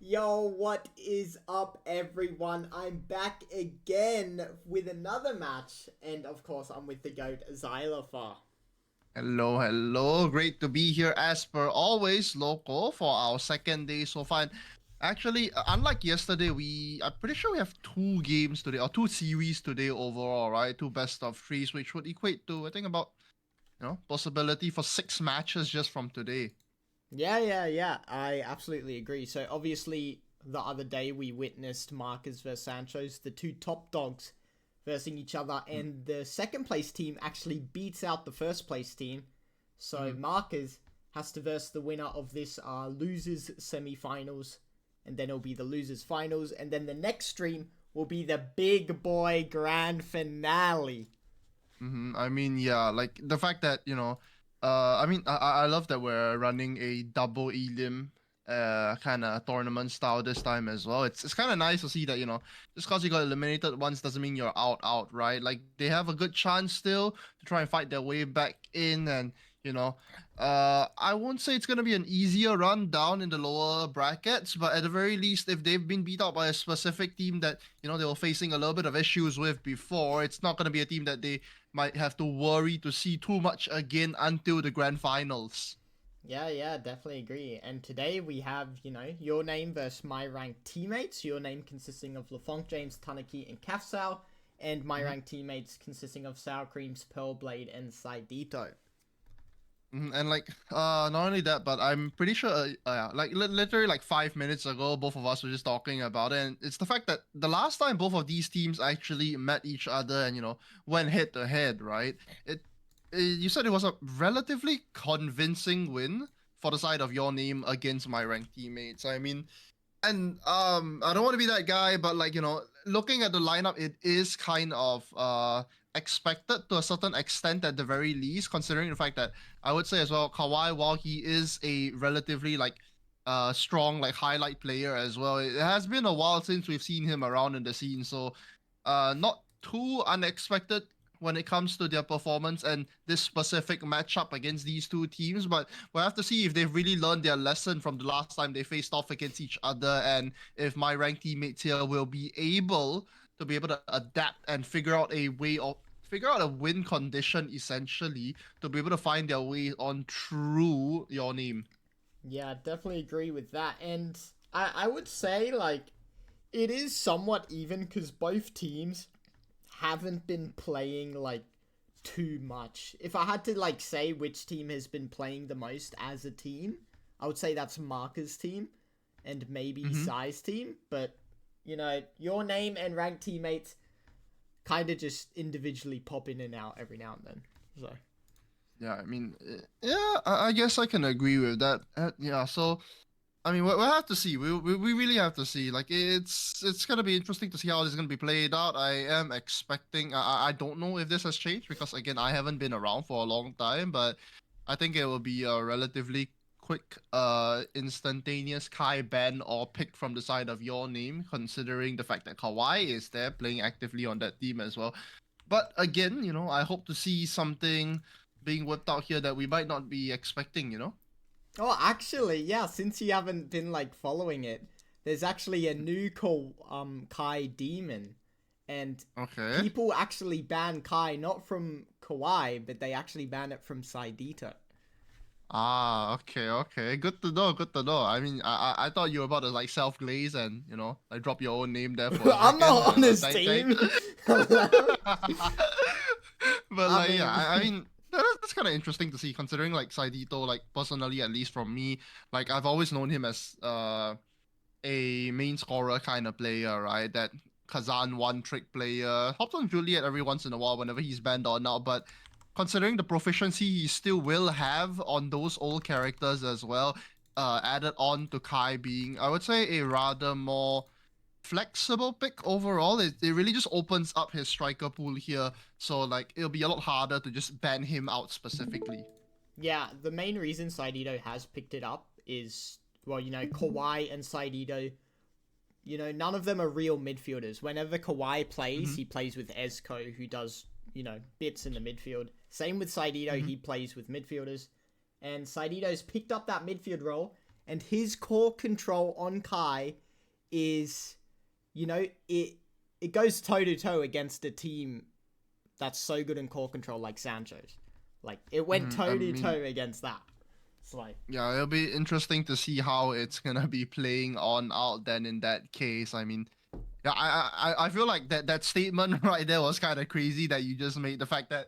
Yo, what is up, everyone? I'm back again with another match, and of course, I'm with the GOAT, Xylophar. Hello, hello. Great to be here as per always, local for our second day so far. And actually, unlike yesterday, I'm pretty sure we have two games today or two series today overall, right? Two best of threes, which would equate to I think about possibility for six matches just from today. Yeah, I absolutely agree. So, obviously, the other day we witnessed Marcus versus Sancho's, the two top dogs versing each other, and the second place team actually beats out the first place team. So, Mm-hmm. Marcus has to verse the winner of this losers semi-finals, and then it'll be the losers finals, and then the next stream will be the big boy grand finale. I mean, yeah, like the fact that I love that we're running a double elim kind of tournament style this time as well. It's kind of nice to see that just because you got eliminated once doesn't mean you're out, right? Like they have a good chance still to try and fight their way back in, and you know, I won't say it's gonna be an easier run down in the lower brackets, but at the very least, if they've been beat out by a specific team that they were facing a little bit of issues with before, it's not gonna be a team that they might have to worry to see too much again until the grand finals. Yeah, definitely agree. And today we have, your name versus my ranked teammates. Your name consisting of LaFonk, James, Tanaki, and Kafsal. And my Mhm. ranked teammates consisting of Sour Creams, Pearlblade, and Saidito. And like not only that, but I'm pretty sure like literally like 5 minutes ago both of us were just talking about it, and it's the fact that the last time both of these teams actually met each other and went head to head, right? You said it was a relatively convincing win for the side of your name against my ranked teammates. I mean, and I don't want to be that guy, but like looking at the lineup, it is kind of expected to a certain extent at the very least, considering the fact that I would say as well, Kawhi, while he is a relatively like strong like highlight player as well, it has been a while since we've seen him around in the scene, so not too unexpected when it comes to their performance and this specific matchup against these two teams. But we'll have to see if they've really learned their lesson from the last time they faced off against each other, and if my ranked teammates here will be able to adapt and figure out a win condition essentially to be able to find their way on through your name. Yeah, definitely agree with that. And I would say, like, it is somewhat even because both teams haven't been playing, like, too much. If I had to, like, say which team has been playing the most as a team, I would say that's Marker's team and maybe Mm-hmm. Sai's team. But, your name and ranked teammates kind of just individually pop in and out every now and then. So, Yeah, I mean, yeah, I guess I can agree with that. Yeah, so I mean, we'll have to see. We really have to see. Like, it's gonna be interesting to see how this is gonna be played out. I am expecting. I don't know if this has changed because again, I haven't been around for a long time, but I think it will be a relatively quick, instantaneous Kai ban or pick from the side of your name, considering the fact that Kawhi is there playing actively on that team as well. But again, I hope to see something being whipped out here that we might not be expecting. oh, actually, yeah. Since you haven't been like following it, there's actually a new Kai demon, and Okay. people actually ban Kai not from Kawaii, but they actually ban it from Saidito. Ah, okay. Good to know. Good to know. I mean, I thought you were about to like self glaze and like drop your own name there for a I'm second. not on his Thank. team. Hello. But I like, yeah, mean, I mean, that's kind of interesting to see, considering like Saidito, like personally, at least from me, like I've always known him as a main scorer kind of player, right? That Kazan one trick player. Hops on Juliet every once in a while whenever he's banned or not, but considering the proficiency he still will have on those old characters as well, added on to Kai being, I would say, a rather more flexible pick overall. It really just opens up his striker pool here. So like it'll be a lot harder to just ban him out specifically. yeah, the main reason Saidito has picked it up is, well, Kawhi and Saidito, none of them are real midfielders. Whenever Kawhi plays, Hmm. he plays with Ezko, who does, bits in the midfield. Same with Saidito, Hmm. he plays with midfielders. And Saidito's picked up that midfield role, and his core control on Kai is, it goes toe to toe against a team that's so good in core control like Sancho's. Like, it went toe to toe against that. It's like, yeah, it'll be interesting to see how it's gonna be playing on out then in that case. I mean, yeah, I feel like that statement right there was kind of crazy that you just made. The fact that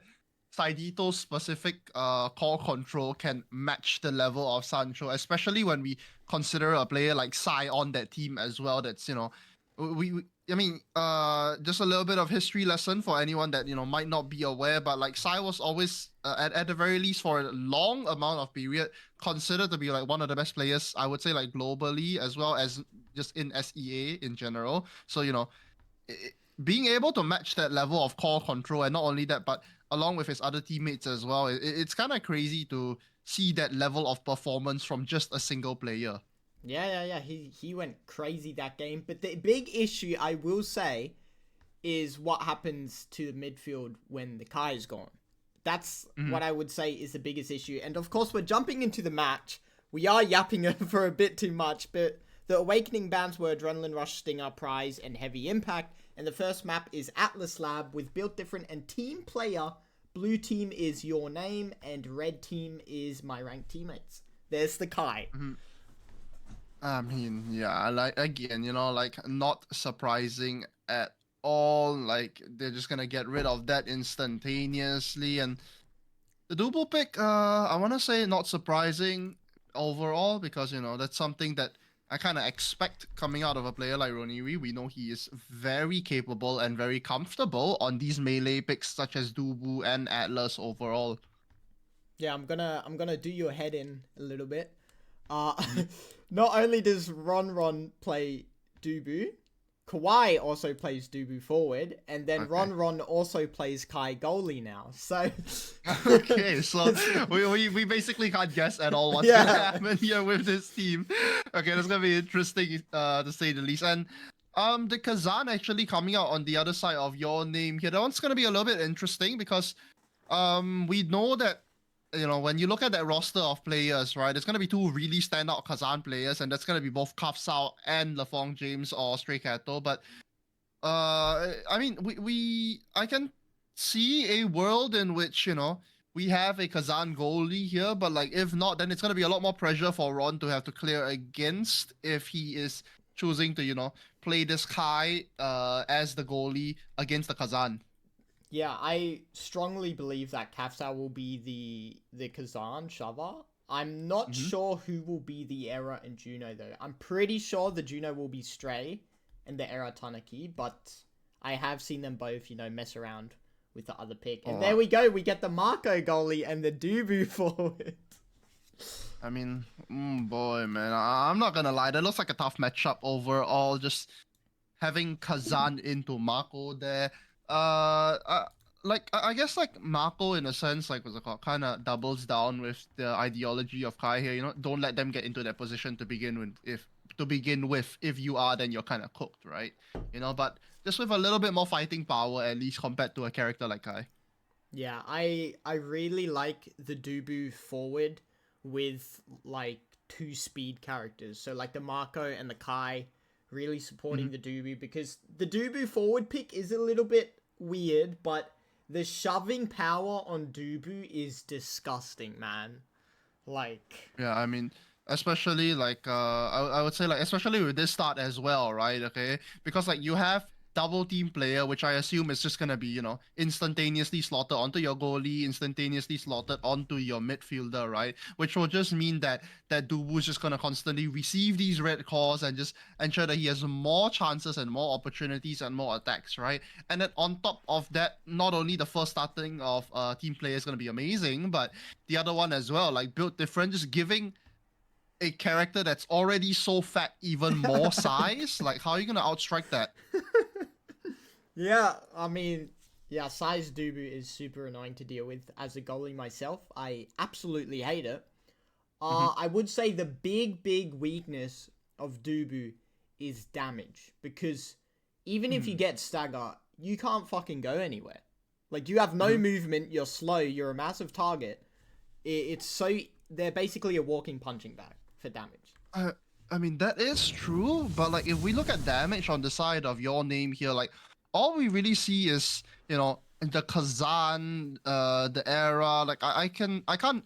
Saidito's specific core control can match the level of Sancho, especially when we consider a player like Sai on that team as well. That's, I mean, just a little bit of history lesson for anyone that might not be aware, but like Sai was always at the very least for a long amount of period considered to be like one of the best players, I would say, like globally as well as just in SEA in general. So being able to match that level of core control, and not only that, but along with his other teammates as well, it's kind of crazy to see that level of performance from just a single player. yeah. He went crazy that game. But the big issue, I will say, is what happens to the midfield when the Kai is gone. That's what I would say is the biggest issue. And of course, we're jumping into the match. We are yapping for a bit too much, but the Awakening bans were Adrenaline Rush, Stinger, Prize, and Heavy Impact. And the first map is Atlas Lab with Built Different and Team Player. Blue team is Your Name, and red team is My Ranked Teammates. There's the Kai. I mean, yeah, like again, like not surprising at all. Like they're just gonna get rid of that instantaneously. And the Dubu pick, I wanna say not surprising overall because that's something that I kind of expect coming out of a player like Roniri. We know he is very capable and very comfortable on these melee picks such as Dubu and Atlas overall. Yeah, I'm gonna do your head in a little bit. Not only does Ron play Dubu, Kawhi also plays Dubu forward, and then Okay. Ron also plays Kai goalie now. So Okay, so we basically can't guess at all what's gonna happen here with this team. Okay, that's gonna be interesting to say the least. And the Kazan actually coming out on the other side of Your Name here, that one's gonna be a little bit interesting because we know that when you look at that roster of players, right, there's gonna be two really standout Kazan players, and that's gonna be both Kafsao and Lafong James or Stray Cattle. But I mean, I can see a world in which we have a Kazan goalie here, but like if not, then it's gonna be a lot more pressure for Ron to have to clear against if he is choosing to play this Kai as the goalie against the Kazan. yeah, I strongly believe that Kafsao will be the Kazan shover. I'm not sure who will be the Era and Juno though. I'm pretty sure the Juno will be Stray and the Era Tanaki, but I have seen them both, mess around with the other pick. And there we go, we get the Marco goalie and the Dubu forward. I mean, boy, man, I'm not gonna lie, that looks like a tough matchup overall. Just having Kazan into Mako there. Like I guess like Mako in a sense like was kind of doubles down with the ideology of Kai here. Don't let them get into that position to begin with. If you are, then you're kind of cooked, right? But just with a little bit more fighting power at least compared to a character like Kai. Yeah, I really like the Dubu forward with like two speed characters. So like the Marco and the Kai really supporting the Dubu, because the Dubu forward pick is a little bit weird, but the shoving power on Dubu is disgusting, man. Like, Yeah, I mean, especially like I would say like especially with this start as well, right? Okay, because like you have double team player, which I assume is just gonna be instantaneously slotted onto your goalie, instantaneously slotted onto your midfielder, right? Which will just mean that Dubu is just gonna constantly receive these red calls and just ensure that he has more chances and more opportunities and more attacks, right? And then on top of that, not only the first starting of team player is gonna be amazing, but the other one as well, like Built Different, just giving a character that's already so fat even more size. Like, how are you gonna outstrike that? yeah, I mean, yeah, size Dubu is super annoying to deal with as a goalie myself. I absolutely hate it. I would say the big weakness of Dubu is damage, because even if you get stagger, you can't fucking go anywhere. Like, you have no movement, you're slow, you're a massive target. It's so... They're basically a walking punching bag for damage. I, I mean, that is true, but like if we look at damage on the side of your name here, like all we really see is, the Kazan, the era. Like I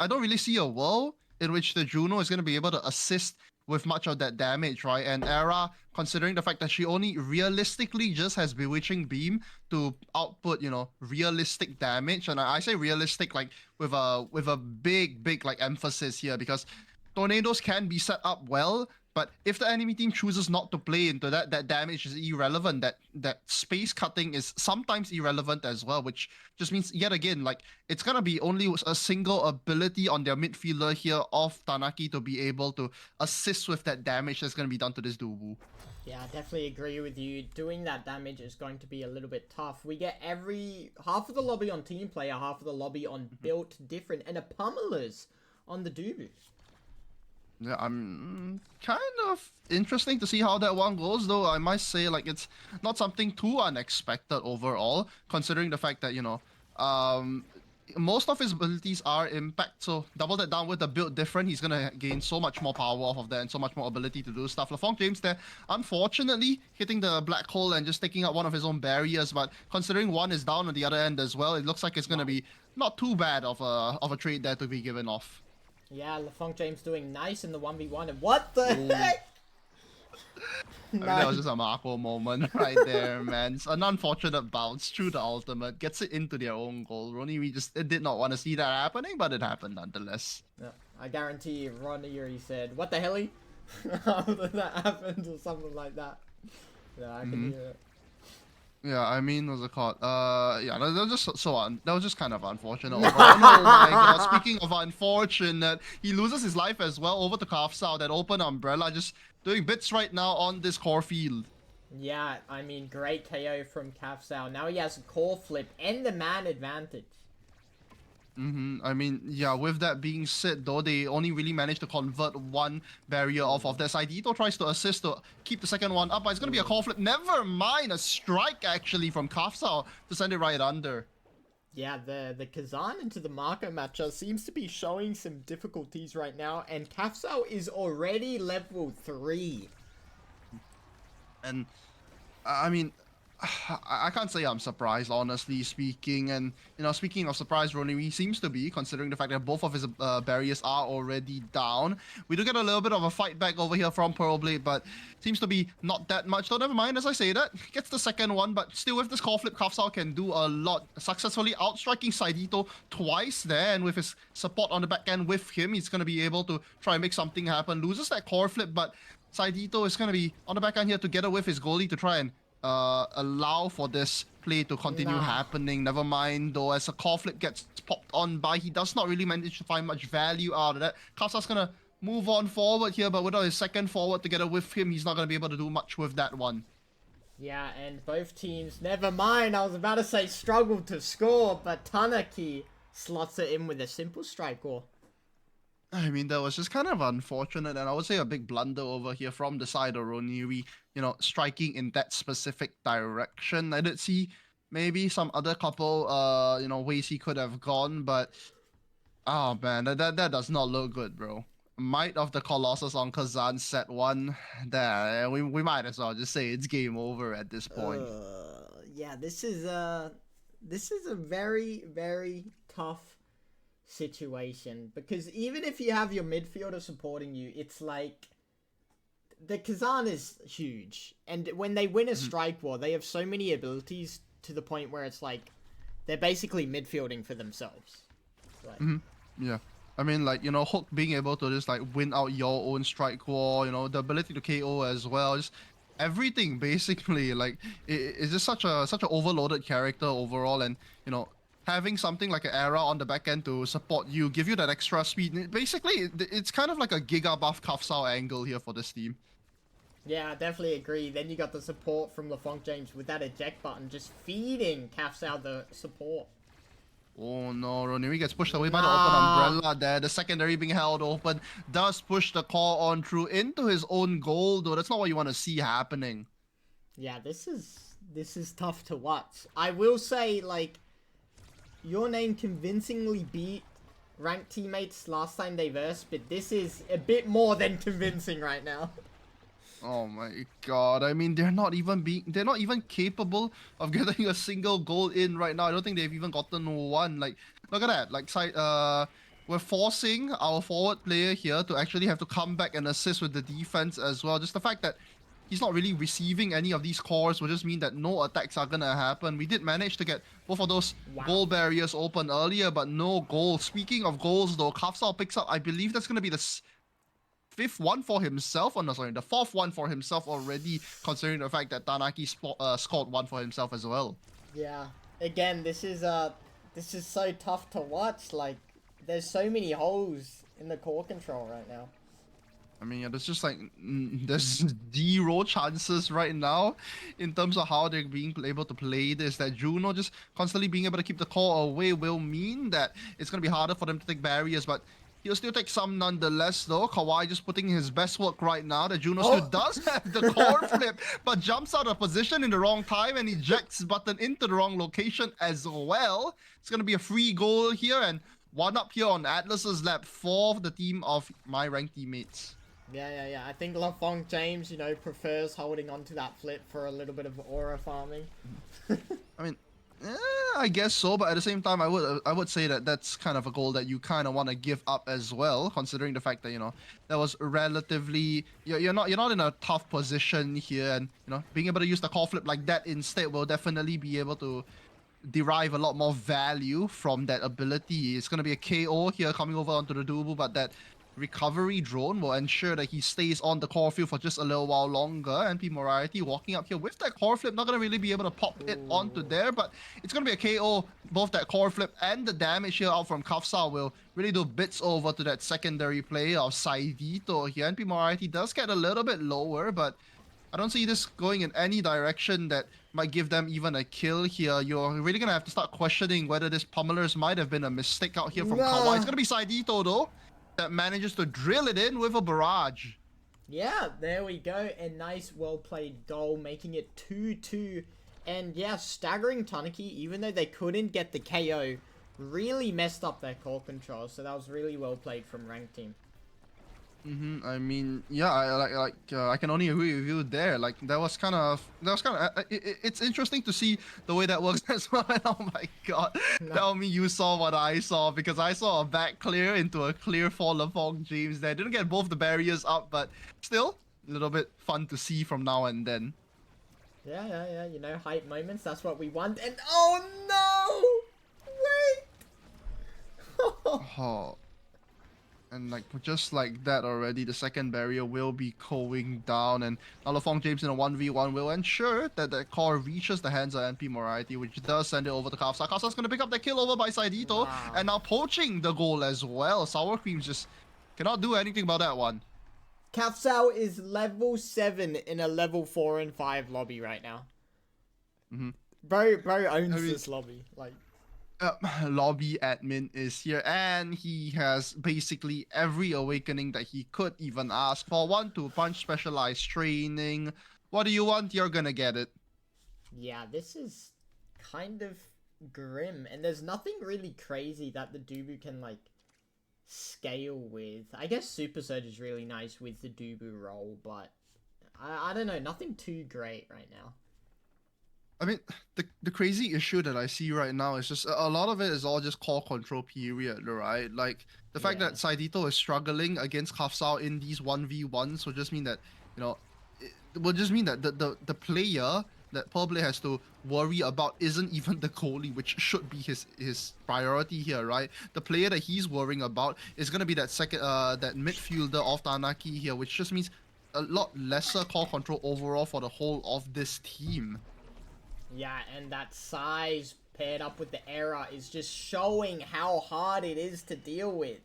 don't really see a world in which the Juno is gonna be able to assist with much of that damage, right? And Era, considering the fact that she only realistically just has Bewitching Beam to output, realistic damage, and I say realistic like with a big like emphasis here because tornadoes can be set up well, but if the enemy team chooses not to play into that, that damage is irrelevant. That space cutting is sometimes irrelevant as well, which just means yet again, like it's gonna be only a single ability on their midfielder here of Tanaki to be able to assist with that damage that's gonna be done to this Dubu. Yeah, I definitely agree with you. Doing that damage is going to be a little bit tough. We get half of the lobby on team player, half of the lobby on built different, and a pummelers on the Dubu. Yeah, I'm kind of interesting to see how that one goes, though. I must say, like, it's not something too unexpected overall, considering the fact that, most of his abilities are impact. So double that down with the build different, he's gonna gain so much more power off of that and so much more ability to do stuff. LaFong James there, unfortunately, hitting the black hole and just taking out one of his own barriers, but considering one is down on the other end as well, it looks like it's gonna be not too bad of a trade there to be given off. Yeah, LaFong James doing nice in the 1v1, and what the heck? I mean, that was just a Marco moment right there, man. It's an unfortunate bounce through the ultimate, gets it into their own goal. Ronnie, did not want to see that happening, but it happened nonetheless. Yeah, I guarantee you, Ronnie said, "What the hell?" After that happened, or something like that. Yeah, I can hear it. Yeah, I mean, what's it called? Yeah, that was just that was just kind of unfortunate. Oh my god! Speaking of unfortunate, he loses his life as well over to Kafsao. That open umbrella, just doing bits right now on this core field. Yeah, I mean, great KO from Kafsao. Now he has a core flip and the man advantage. I mean, yeah, with that being said, though, they only really managed to convert one barrier off of that side. Ito tries to assist to keep the second one up, but it's going to be a call flip. Never mind, a strike, actually, from Kafsao to send it right under. Yeah, the Kazan into the Marco matchup seems to be showing some difficulties right now, and Kafsao is already level 3. And, I mean, I can't say I'm surprised, honestly speaking. And, speaking of surprise, Ronnie seems to be, considering the fact that both of his barriers are already down. We do get a little bit of a fight back over here from Pearlblade, but seems to be not that much. Though never mind, as I say that. Gets the second one, but still with this call flip, Kafsao can do a lot. Successfully outstriking Saidito twice there, and with his support on the back end with him, he's going to be able to try and make something happen. Loses that core flip, but Saidito is going to be on the back end here together with his goalie to try and allow for this play to continue happening. Never mind, though, as a core flip gets popped on by, he does not really manage to find much value out of that. Kafsao's gonna move on forward here, but without his second forward together with him, he's not gonna be able to do much with that one. Yeah, and both teams, never mind, I was about to say struggled to score, but Tanaki slots it in with a simple strike or. I mean, that was just kind of unfortunate, and I would say a big blunder over here from the side of Roniri, striking in that specific direction. I did see maybe some other couple, ways he could have gone, but oh man, that does not look good, bro. Might of the Colossus on Kazan set 1. There, we might as well just say it's game over at this point. Yeah, this is a very, very tough situation, because even if you have your midfielder supporting you, it's like the Kazan is huge, and when they win a strike war, they have so many abilities to the point where it's like they're basically midfielding for themselves. Right. Yeah. I mean, like, Hook being able to just like win out your own strike war, the ability to KO as well, just everything basically. Like, it's just such a overloaded character overall, and having something like an Era on the back end to support you, give you that extra speed. Basically, it's kind of like a Giga buff Kafsao angle here for this team. Yeah, I definitely agree. Then you got the support from LaFong James with that eject button, just feeding Kafsao the support. Oh no, Roniri gets pushed away by the open umbrella there. The secondary being held open does push the call on through into his own goal, though. That's not what you want to see happening. Yeah, this is tough to watch. I will say, like, your name convincingly beat ranked teammates last time they versed, but this is a bit more than convincing right now. Oh my god. I mean, they're not even capable of getting a single goal in right now. I don't think they've even gotten one. Like, look at that. Like, we're forcing our forward player here to actually have to come back and assist with the defense as well. Just the fact that he's not really receiving any of these cores will just mean that no attacks are gonna happen. We did manage to get both of those goal barriers open earlier, but no goals. Speaking of goals though, Kafsal picks up, I believe that's gonna be the fifth one for himself. Oh no, sorry, the fourth one for himself already, considering the fact that Tanaki scored one for himself as well. Yeah. Again, this is so tough to watch. Like, there's so many holes in the core control right now. I mean, yeah, there's just like there's zero chances right now in terms of how they're being able to play this. That Juno just constantly being able to keep the core away will mean that it's gonna be harder for them to take barriers, but he'll still take some nonetheless though. Kawhi just putting his best work right now. That Juno still does have the core flip, but jumps out of position in the wrong time and ejects button into the wrong location as well. It's gonna be a free goal here and one up here on Atlas's lap for the team of my ranked teammates. Yeah. I think LaFong James, you know, prefers holding on to that flip for a little bit of aura farming. I mean, I guess so, but at the same time, I would say that that's kind of a goal that you kind of want to give up as well, considering the fact that that was relatively you're not in a tough position here, and being able to use the core flip like that instead will definitely be able to derive a lot more value from that ability. It's going to be a KO here coming over onto the Dubu, but that recovery drone will ensure that he stays on the core field for just a little while longer. MP Moriarty walking up here with that core flip, not going to really be able to pop it onto there, but it's going to be a KO. Both that core flip and the damage here out from Kafsa will really do bits over to that secondary play of Saidito here. MP Moriarty does get a little bit lower, but I don't see this going in any direction that might give them even a kill here. You're really going to have to start questioning whether this pummelers might have been a mistake out here from Kawhi. It's going to be Saidito though that manages to drill it in with a barrage. Yeah, there we go. A nice, well-played goal, making it 2-2. And yeah, staggering Tanaki, even though they couldn't get the KO, really messed up their core control. So that was really well played from ranked team. I mean, yeah, I can only agree with you there. Like it's interesting to see the way that works as well. And oh my god, tell me you saw what I saw, because I saw a back clear into a clear for LaFong James there. Didn't get both the barriers up, but still a little bit fun to see from now and then. Yeah. You know, hype moments. That's what we want. And oh no, wait. Oh. And like just like that already, the second barrier will be going down, and now LaFong James in a 1v1 will ensure that the core reaches the hands of NP Moriarty, which does send it over to Kafsa. Kafsa's going to pick up the kill over by Saidito, and now poaching the goal as well. Sour Creams just cannot do anything about that one. Kafsao is level 7 in a level 4 and 5 lobby right now. Bro owns this lobby. Like, lobby admin is here, and he has basically every awakening that he could even ask for. 1-2 punch, specialized training. What do you want? You're gonna get it. Yeah, this is kind of grim, and there's nothing really crazy that the Dubu can like scale with. I guess Super Surge is really nice with the Dubu role, but I don't know, nothing too great right now. I mean, the crazy issue that I see right now is just a lot of it is all just core control period, right? Like the fact that Saidito is struggling against Kafsao in these 1v1s will just mean that, it will just mean that the player that probably has to worry about isn't even the goalie, which should be his priority here, right? The player that he's worrying about is gonna be that that midfielder of Tanaki here, which just means a lot lesser core control overall for the whole of this team. Yeah, and that size paired up with the error is just showing how hard it is to deal with.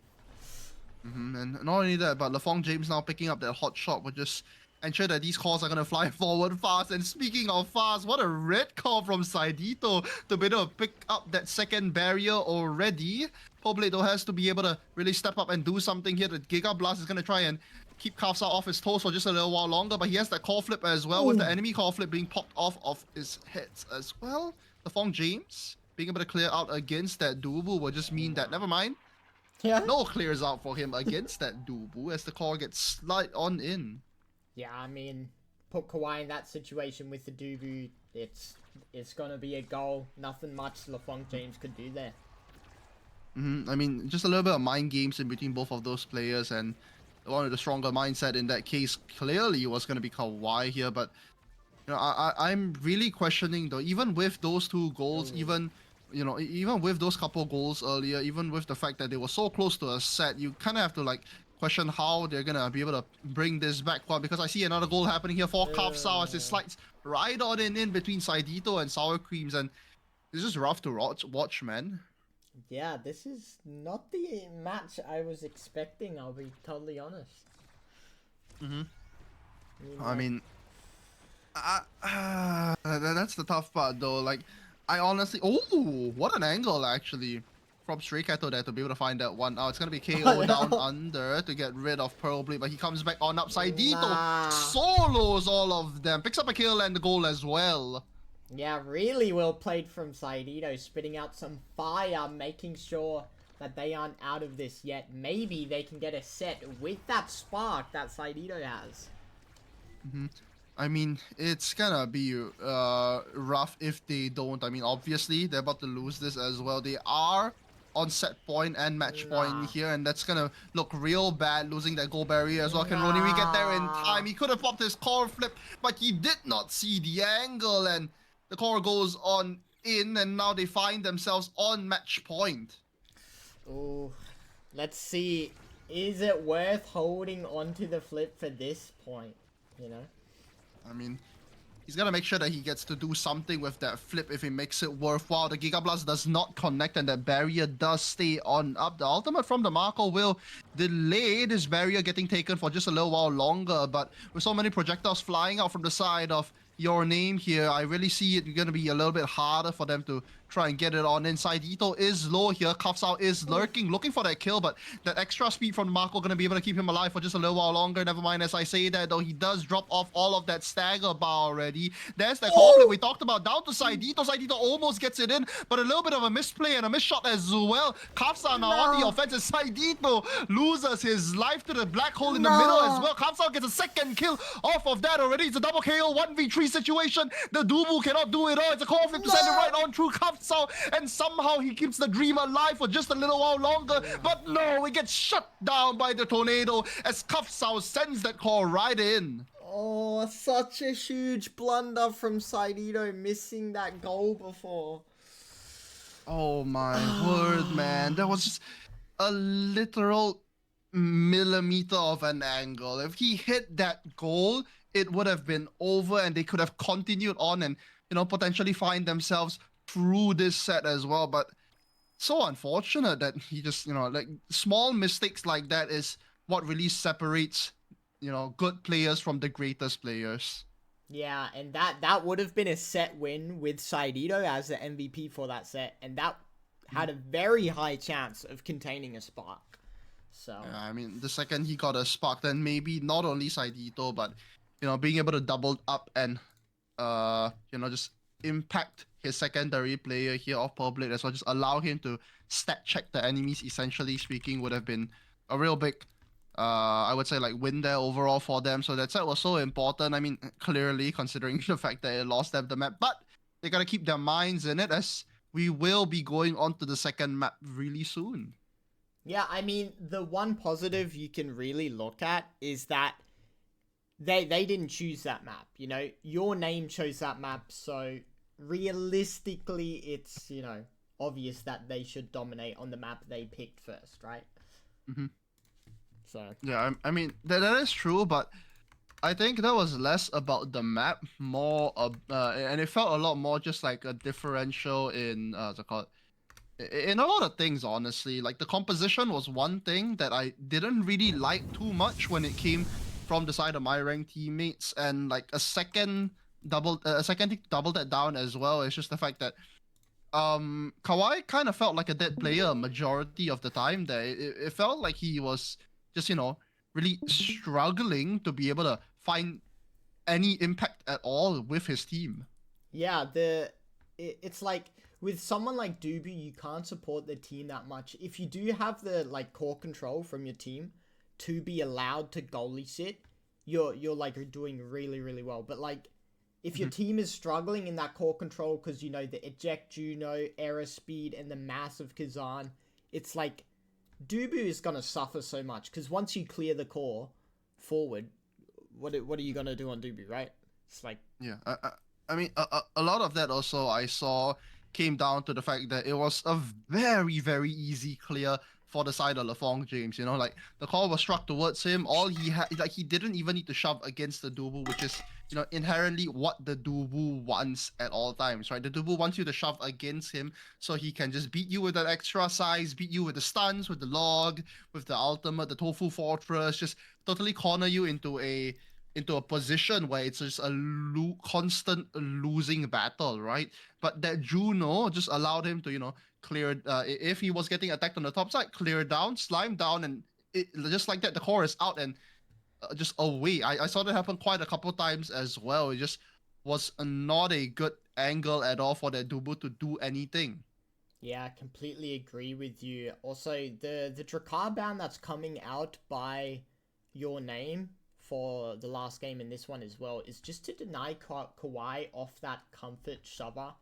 And not only that, but LaFong James now picking up that hot shot will just ensure that these calls are going to fly forward fast. And speaking of fast, what a red call from Saidito to be able to pick up that second barrier already. Pobledo has to be able to really step up and do something here. The Giga Blast is going to try and keep Kafsa off his toes for just a little while longer, but he has that core flip as well, with the enemy core flip being popped off of his head as well. LaFong James being able to clear out against that Dubu will just mean that, never mind. Yeah. No clears out for him against that Dubu as the core gets slide on in. Yeah, I mean, put Kawhi in that situation with the Dubu, it's gonna be a goal. Nothing much LeFong James could do there. I mean, just a little bit of mind games in between both of those players, and one of the stronger mindset in that case clearly was going to be Kawhi here. But I'm really questioning though, even with those two goals, Ooh. even even with those couple goals earlier, even with the fact that they were so close to a set, you kind of have to like question how they're gonna be able to bring this back. Well, because I see another goal happening here for Kafsao as it slides right on in between Saidito and Sour Creams, and it's just rough to watch, man. Yeah, this is not the match I was expecting, I'll be totally honest. Mm-hmm. I Like, mean, that's the tough part though. Like, I honestly, oh, what an angle actually from Stray Kato there to be able to find that one out. It's gonna be KO down under to get rid of Pearl Blade, but he comes back on upside. Dito nah. solos all of them, picks up a kill and the goal as well. Yeah, really well played from Saidito, spitting out some fire, making sure that they aren't out of this yet. Maybe they can get a set with that spark that Saidito has. I mean, it's gonna be rough if they don't. I mean, obviously they're about to lose this as well. They are on set point and match point here, and that's gonna look real bad losing that goal barrier as well. Can Roniri get there in time? He could have popped his core flip, but he did not see the angle, and the core goes on in, and now they find themselves on match point. Ooh, let's see. Is it worth holding onto the flip for this point? You know? I mean, he's got to make sure that he gets to do something with that flip if he makes it worthwhile. The Giga Blast does not connect and that barrier does stay on up. The ultimate from the Marco will delay this barrier getting taken for just a little while longer, but with so many projectiles flying out from the side of your name here, I really see it going to be a little bit harder for them to try and get it on inside. Ito is low here. Kafsao is lurking, looking for that kill, but that extra speed from Marco going to be able to keep him alive for just a little while longer. Never mind, as I say that, though, he does drop off all of that stagger bar already. There's that conflict we talked about. Down to Saidito. Saidito almost gets it in, but a little bit of a misplay and a miss shot as well. Kafsao now on the offensive. Saidito loses his life to the black hole in the middle as well. Kafsao gets a second kill off of that already. It's a double KO 1v3 situation. The Dubu cannot do it all. It's a call flip to send it right on through Kafsao, and somehow he keeps the dream alive for just a little while longer. But no, it gets shut down by the tornado as Kafsao sends that call right in. Oh, such a huge blunder from Saidito, missing that goal before. Oh my word, man. That was just a literal millimeter of an angle. If he hit that goal, it would have been over and they could have continued on and, potentially find themselves through this set as well. But so unfortunate that he just, like small mistakes like that is what really separates, good players from the greatest players. Yeah, and that would have been a set win with Saidito as the MVP for that set, and that had a very high chance of containing a spark. So yeah, I mean, the second he got a spark, then maybe not only Saidito, but being able to double up and just impact his secondary player here off Pearl Blade as well, just allow him to stat check the enemies, essentially speaking, would have been a real big I would say like win there overall for them. So that set was so important. I mean, clearly considering the fact that it lost them the map, but they gotta keep their minds in it as we will be going on to the second map really soon. yeah, I mean, the one positive you can really look at is that they didn't choose that map. Your name chose that map, so realistically, it's obvious that they should dominate on the map they picked first, right? Mm-hmm. So yeah, I mean that is true, but I think that was less about the map, more and it felt a lot more just like a differential in what's it called? In a lot of things, honestly. Like the composition was one thing that I didn't really like too much when it came from the side of my ranked teammates, and like a second thing to double that down as well. It's just the fact that Kawhi kind of felt like a dead player majority of the time there. It felt like he was just really struggling to be able to find any impact at all with his team. yeah, it's like with someone like Dubu, you can't support the team that much. If you do have the like core control from your team to be allowed to goalie sit, you're like doing really, really well. But like if your team is struggling in that core control because you know the eject Juno, error speed, and the massive Kazan, it's like Dubu is gonna suffer so much because once you clear the core forward, what are you gonna do on Dubu, right? It's like Yeah, I mean, a lot of that also I saw came down to the fact that it was a very, very easy clear for the side of LaFong James. You know, like the call was struck towards him. All he had, like, he didn't even need to shove against the Dubu, which is, you know, inherently what the Dubu wants at all times, right? The Dubu wants you to shove against him so he can just beat you with that extra size, beat you with the stuns, with the log, with the ultimate, the Tofu Fortress, just totally corner you into a position where it's just a constant losing battle, right? But that Juno just allowed him to, you know, clear. If he was getting attacked on the top side, clear down, slime down, and just like that, the core is out and just away. I saw that happen quite a couple times as well. It just was not a good angle at all for that Dubu to do anything. yeah, I completely agree with you. Also, the Drakkar ban that's coming out by your name for the last game in this one as well is just to deny Kawhi off that comfort shover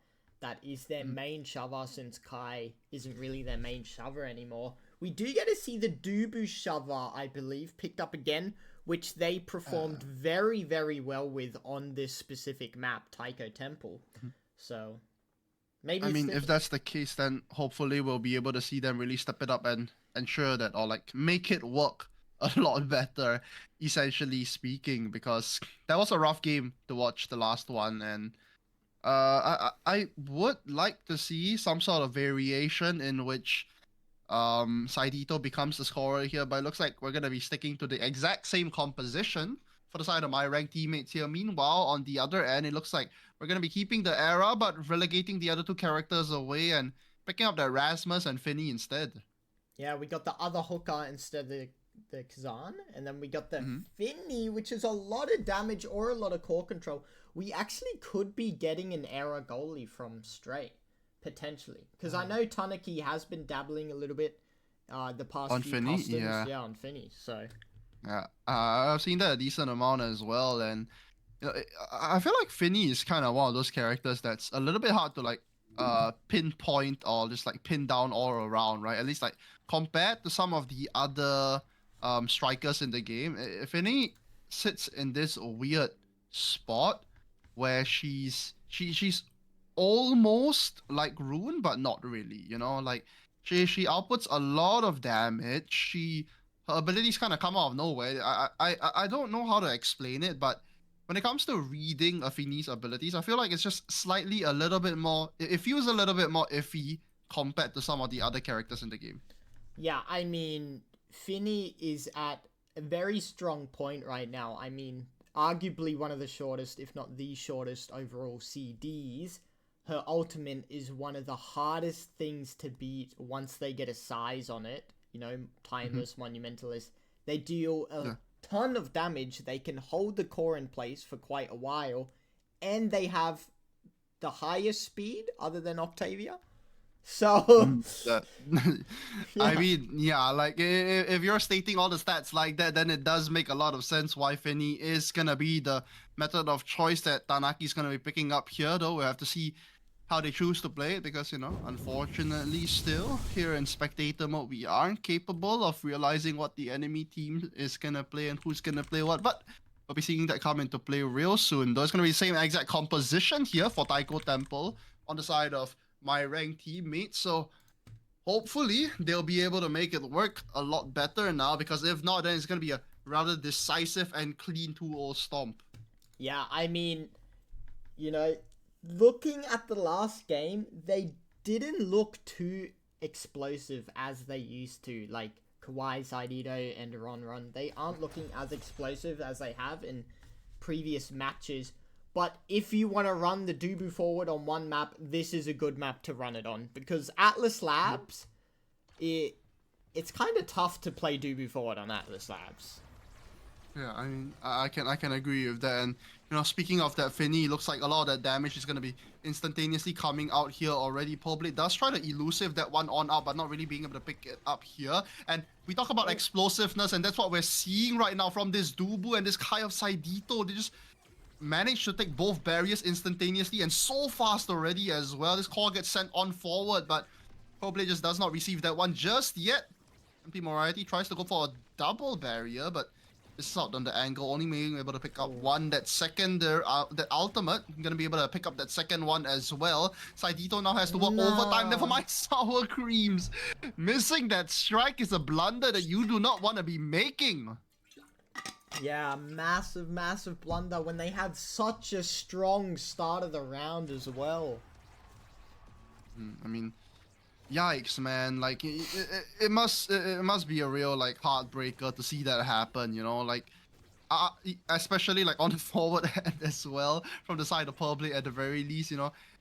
that is their main shover since Kai isn't really their main shover anymore. We do get to see the Dubu shover, I believe, picked up again, which they performed very, very well with on this specific map, Taiko Temple. So maybe I mean, it's if that's the case, then hopefully we'll be able to see them really step it up and ensure that, or like make it work a lot better, essentially speaking, because that was a rough game to watch, the last one, and I would like to see some sort of variation in which Saidito becomes the scorer here, but it looks like we're gonna be sticking to the exact same composition for the side of my ranked teammates here. Meanwhile, on the other end, it looks like we're gonna be keeping the era, but relegating the other two characters away and picking up the Erasmus and Finny instead. Yeah, we got the other hooker instead of the Kazan, and then we got the Mm-hmm. Finny, which is a lot of damage or a lot of core control. We actually could be getting an error goalie from Stray, potentially. Because I know Tanaki has been dabbling a little bit the past On few Finny, customs. yeah. Yeah, on Finny, so... Yeah, I've seen that a decent amount as well, and you know, I feel like Finny is kind of one of those characters that's a little bit hard to like pinpoint or just like pin down all around, right? At least like compared to some of the other strikers in the game, Finny sits in this weird spot where she's almost like Rune, but not really, you know, like she outputs a lot of damage. Her abilities kind of come out of nowhere. I don't know how to explain it, but when it comes to reading Afini's abilities, I feel like it's just slightly a little bit more. It feels a little bit more iffy compared to some of the other characters in the game. Yeah, I mean, Finny is at a very strong point right now. I mean, arguably one of the shortest, if not the shortest overall CDs. Her ultimate is one of the hardest things to beat once they get a size on it. You know, timeless, monumentalist. They deal a ton of damage. They can hold the core in place for quite a while. And they have the highest speed other than Octavia. So, That- I mean, yeah, like if you're stating all the stats like that, then it does make a lot of sense why Finny is gonna be the method of choice that Tanaki's gonna be picking up here. Though we have to see how they choose to play it because, you know, unfortunately, still here in spectator mode, we aren't capable of realizing what the enemy team is gonna play and who's gonna play what. But we'll be seeing that come into play real soon. Though it's gonna be the same exact composition here for Taiko Temple on the side of my ranked teammates. So hopefully they'll be able to make it work a lot better now, because if not, then it's gonna be a rather decisive and clean 2-0 stomp. yeah, I mean, you know, looking at the last game, they didn't look too explosive as they used to. Like Kawhi, Saidito, and Ron. They aren't looking as explosive as they have in previous matches. But if you want to run the Dubu forward on one map, this is a good map to run it on. Because Atlas Labs, it's kind of tough to play Dubu forward on Atlas Labs. Yeah, I mean, I can agree with that. And Speaking of that, Finny, looks like a lot of that damage is going to be instantaneously coming out here already. Probably does try to elusive that one on out, but not really being able to pick it up here. And we talk about explosiveness, and that's what we're seeing right now from this Dubu and this Kai of Saidito. They just managed to take both barriers instantaneously and so fast already as well. This core gets sent on forward, but probably just does not receive that one just yet. MP Moriarty tries to go for a double barrier, but misses out on the angle, only being able to pick up one. That second, that ultimate, gonna be able to pick up that second one as well. Saidito now has to work overtime. Never mind sour creams. Missing that strike is a blunder that you do not want to be making. Yeah, massive blunder when they had such a strong start of the round as well. I mean, yikes, man! Like it must be a real like heartbreaker to see that happen. Like especially like on the forward end as well, from the side of public at the very least.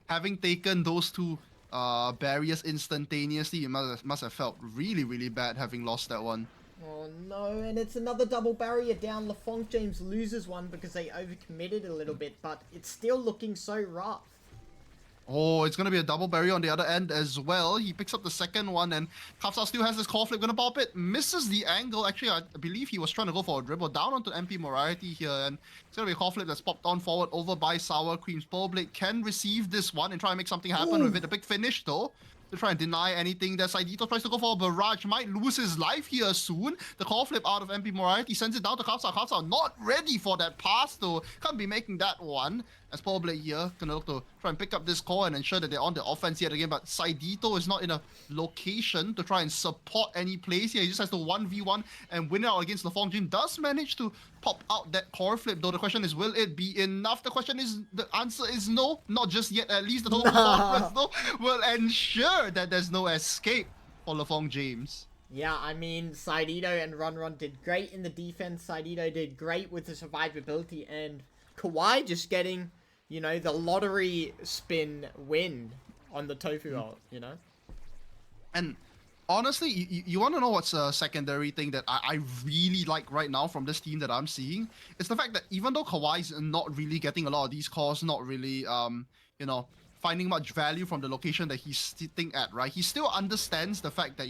Having taken those two barriers instantaneously, it must have felt really bad having lost that one. Oh no, and it's another double barrier down. LaFonk James loses one because they overcommitted a little bit, but it's still looking so rough. Oh, it's going to be a double barrier on the other end as well. He picks up the second one, and Kapsa still has this core flip. Going to pop it. Misses the angle. Actually, I believe he was trying to go for a dribble down onto MP Moriarty here, and it's going to be a core flip that's popped on forward over by Sour Creams. Blade can receive this one and try and make something happen with it. A big finish, though, to try and deny anything. That Saidito tries to go for a barrage. Might lose his life here soon. The core flip out of MP Moriarty sends it down to Kapsa. Kapsa not ready for that pass, though. Can't be making that one. As Blade here gonna look to try and pick up this core and ensure that they're on the offense yet again. But Saidito is not in a location to try and support any plays here. He just has to 1v1 and win it out against LaFonk Jim. Does manage to pop out that core flip, though. The question is, will it be enough? The answer is no. Not just yet. At least the total fortress, though, will ensure that there's no escape for LaFonk James. Yeah, I mean, Saidito and Run did great in the defense. Saidito did great with the survivability, and Kawhi just getting, the lottery spin win on the Tofu ult, And honestly, you want to know what's a secondary thing that I really like right now from this team that I'm seeing? It's the fact that even though Kawhi's not really getting a lot of these calls, not really, finding much value from the location that he's sitting at, right? He still understands the fact that,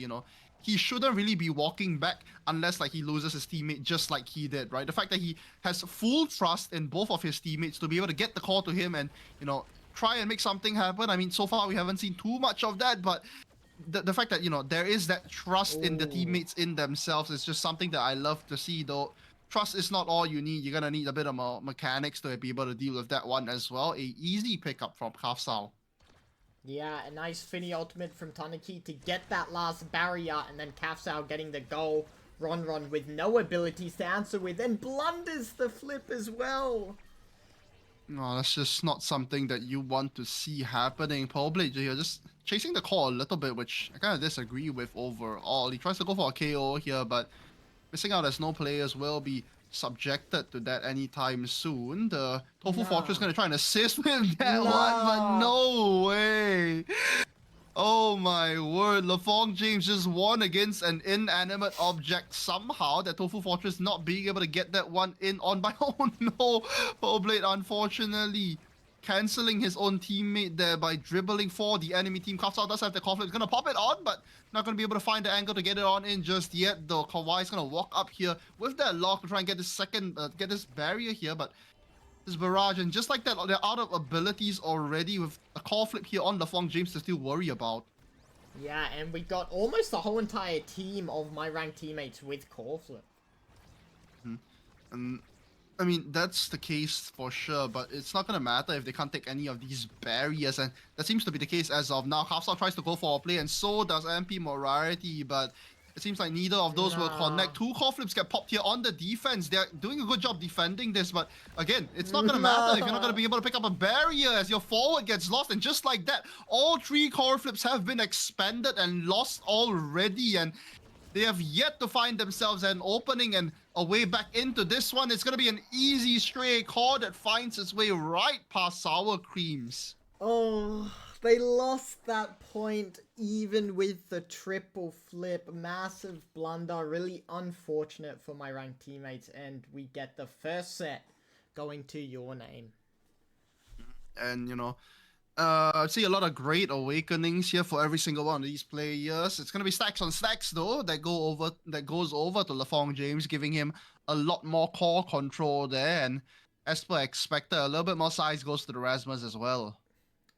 he shouldn't really be walking back unless like he loses his teammate just like he did, right? The fact that he has full trust in both of his teammates to be able to get the call to him and, try and make something happen. I mean, so far we haven't seen too much of that, but the fact that, there is that trust in the teammates in themselves is just something that I love to see, though. Trust is not all you need. You're going to need a bit of mechanics to be able to deal with that one as well. A easy pickup from Kafsao. Yeah, a nice Finny ultimate from Tanaki to get that last barrier, and then Kafsao getting the goal. Ron with no abilities to answer with, and blunders the flip as well. No, that's just not something that you want to see happening. Probably you're just chasing the call a little bit, which I kind of disagree with overall. He tries to go for a KO here, but missing out as no players will be subjected to that anytime soon. The Tofu Fortress gonna try and assist with that one, but no way. Oh my word, LaFonk James just won against an inanimate object somehow. That Tofu Fortress not being able to get that one in on by, oh no, Blade unfortunately cancelling his own teammate there by dribbling for the enemy team. Kafsao does have the conflict. He's going to pop it on, but not going to be able to find the angle to get it on in just yet, though. Kawhi's going to walk up here with that lock to try and get this get this barrier here, but this barrage, and just like that, they're out of abilities already with a call flip here on LaFonk James to still worry about. Yeah, and we got almost the whole entire team of my ranked teammates with call flip. And I mean, that's the case for sure, but it's not going to matter if they can't take any of these barriers, and that seems to be the case as of now. Kafsao tries to go for a play, and so does MP Moriarty, but it seems like neither of those will connect. Two core flips get popped here on the defense. They're doing a good job defending this, but again, it's not going to matter if you're not going to be able to pick up a barrier as your forward gets lost, and just like that, all three core flips have been expended and lost already, and they have yet to find themselves an opening and a way back into this one. It's going to be an easy stray core that finds its way right past Sour Creams. Oh, they lost that point even with the triple flip. Massive blunder. Really unfortunate for my ranked teammates. And we get the first set going to your name. And I see a lot of great awakenings here for every single one of these players. It's gonna be stacks on stacks though that goes over to LaFong James, giving him a lot more core control there. And as per expected, a little bit more size goes to the Rasmus as well.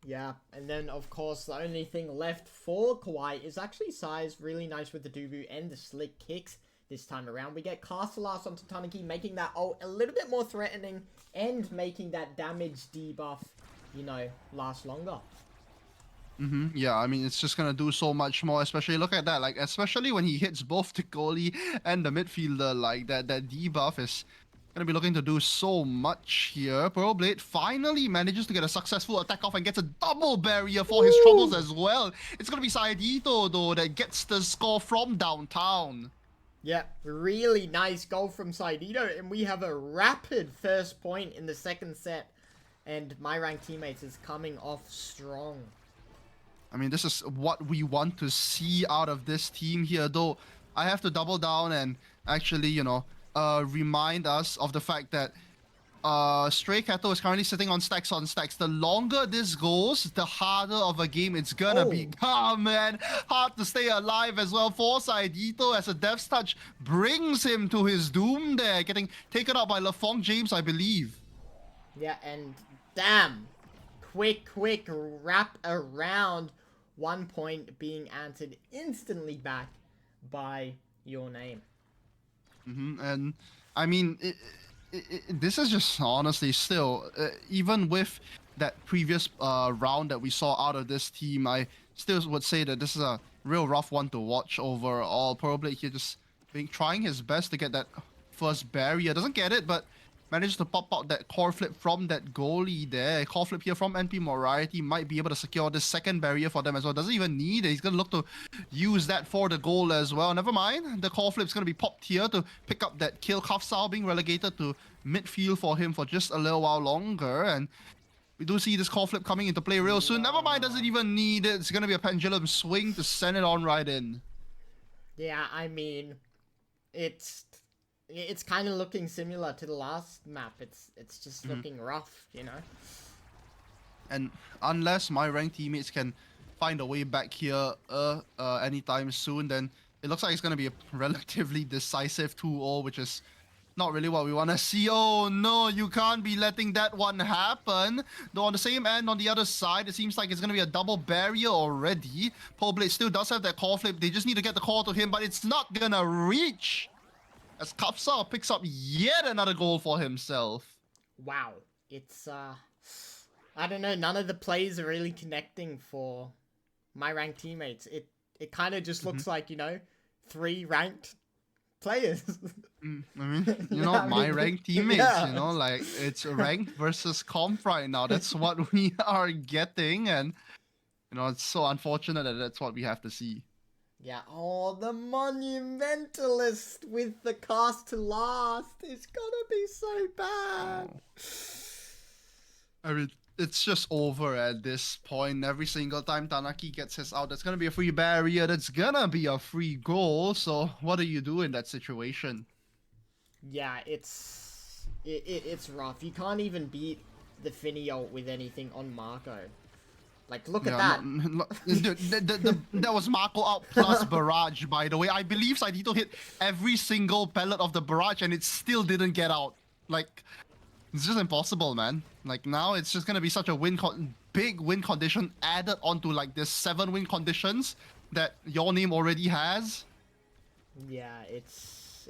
Yeah, and then of course the only thing left for Kawhi is actually size. Really nice with the Dubu and the slick kicks this time around. We get Castle Last onto Tanuki, making that ult a little bit more threatening and making that damage debuff, last longer. Yeah, I mean, it's just gonna do so much more, especially look at that, like, especially when he hits both the goalie and the midfielder, like, that debuff is gonna be looking to do so much here. Pearl Blade finally manages to get a successful attack off and gets a double barrier for his troubles as well. It's gonna be Saidito, though, that gets the score from downtown. Yeah, really nice goal from Saidito, and we have a rapid first point in the second set, and my ranked teammates is coming off strong. I mean, this is what we want to see out of this team here, though. I have to double down and actually, remind us of the fact that Stray Cattle is currently sitting on stacks on stacks. The longer this goes, the harder of a game it's gonna become, man. Hard to stay alive as well for Saidito as a Death's Touch brings him to his doom there, getting taken out by LaFong James, I believe. Yeah, and damn, quick wrap around. 1 point being answered instantly back by your name. And I mean, this is just honestly still, even with that previous round that we saw out of this team, I still would say that this is a real rough one to watch overall. Probably he just trying his best to get that first barrier. Doesn't get it, but managed to pop out that core flip from that goalie there. Core flip here from NP Moriarty might be able to secure this second barrier for them as well. Doesn't even need it. He's going to look to use that for the goal as well. Never mind. The core flip's going to be popped here to pick up that kill. Kafsao being relegated to midfield for him for just a little while longer. And we do see this core flip coming into play real soon. Never mind. Doesn't even need it. It's going to be a pendulum swing to send it on right in. Yeah, I mean, it's kind of looking similar to the last map. It's just looking rough, And unless my ranked teammates can find a way back here anytime soon, then it looks like it's going to be a relatively decisive 2-0, which is not really what we want to see. Oh no, you can't be letting that one happen. Though on the same end, on the other side, it seems like it's going to be a double barrier already. Poblade still does have that core flip. They just need to get the call to him, but it's not going to reach. As Kapsal picks up yet another goal for himself. Wow. It's, I don't know, none of the plays are really connecting for my ranked teammates. It kind of just looks like, 3 ranked players. I mean, my ranked teammates, like, it's ranked versus comp right now. That's what we are getting, and, it's so unfortunate that that's what we have to see. Yeah, the Monumentalist with the cast to last. It's gonna be so bad. I mean, it's just over at this point. Every single time Tanaki gets his out, that's gonna be a free barrier. That's gonna be a free goal. So what do you do in that situation? Yeah, it's rough. You can't even beat the Finio with anything on Marco. Like, look at that. That was Marco out plus barrage, by the way. I believe Saidito hit every single pellet of the barrage and it still didn't get out. Like, it's just impossible, man. Like, now it's just going to be such a big win condition added onto, like, this 7 win conditions that your name already has. Yeah, it's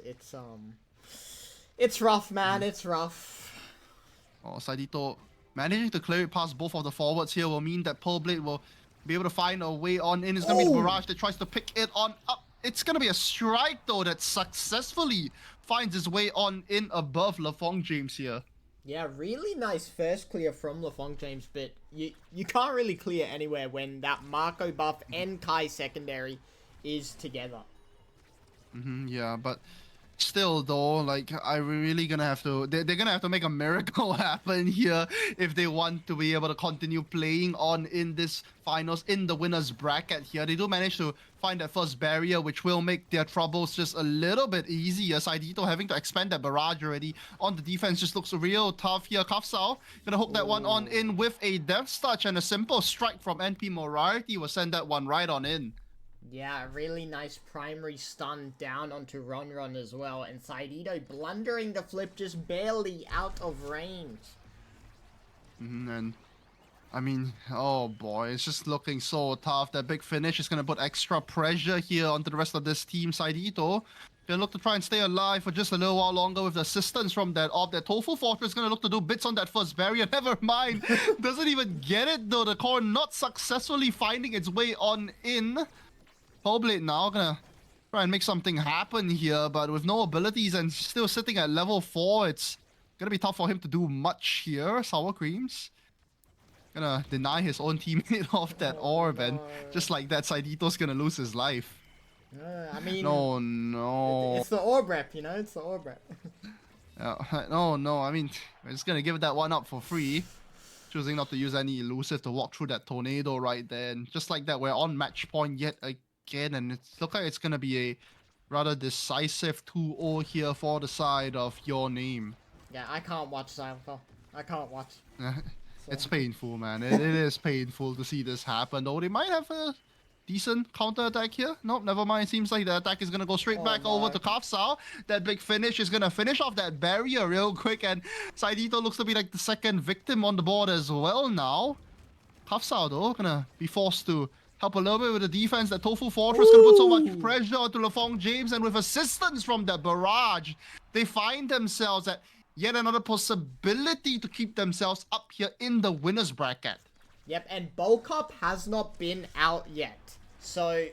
rough, man. It's rough. Oh, Saidito managing to clear it past both of the forwards here will mean that Pearl Blade will be able to find a way on in. It's going to be the barrage that tries to pick it on up. It's going to be a strike, though, that successfully finds its way on in above LaFong James here. Yeah, really nice first clear from LaFong James, but you can't really clear anywhere when that Marco buff and Kai secondary is together. Yeah, but Still though, like I really gonna have to they're gonna have to make a miracle happen here if they want to be able to continue playing on in this finals in the winners bracket here. They do manage to find that first barrier, which will make their troubles just a little bit easier. Saidito having to expand that barrage already on the defense just looks real tough here. Kafsao gonna hook that one on in with a death touch, and a simple strike from NP Morarity will send that one right on in. Yeah, really nice primary stun down onto Ron Ron as well, and Saidito blundering the flip just barely out of range. And I mean, oh boy, it's just looking so tough. That big finish is gonna put extra pressure here onto the rest of this team. Saidito gonna look to try and stay alive for just a little while longer with assistance from that op. That Tofu Fortress gonna look to do bits on that first barrier. Never mind, doesn't even get it though. The core not successfully finding its way on in. Poblade now gonna try and make something happen here, but with no abilities and still sitting at level 4, it's gonna be tough for him to do much here. Sour Creams gonna deny his own teammate of that orb, and just like that, Saidito's gonna lose his life. I mean, No. it's the orb rep, you know, it's the orb rep. No. I mean, we're just gonna give that one up for free. Choosing not to use any elusive to walk through that tornado right there. And just like that, we're on match point yet again. And it looks like it's gonna be a rather decisive 2-0 here for the side of your name. Yeah, I can't watch Cyberpunk. I can't watch. It's painful, man. It is painful to see this happen. Though they might have a decent counter attack here. Nope, never mind. Seems like the attack is gonna go straight back over to Kafsao. That big finish is gonna finish off that barrier real quick, and Saidito looks to be like the second victim on the board as well now. Kafsao though gonna be forced to help a little bit with the defense. That Tofu Fortress gonna put so much pressure onto Lafong James, and with assistance from that barrage, they find themselves at yet another possibility to keep themselves up here in the winners bracket. Yep, and Bulk Up has not been out yet. So,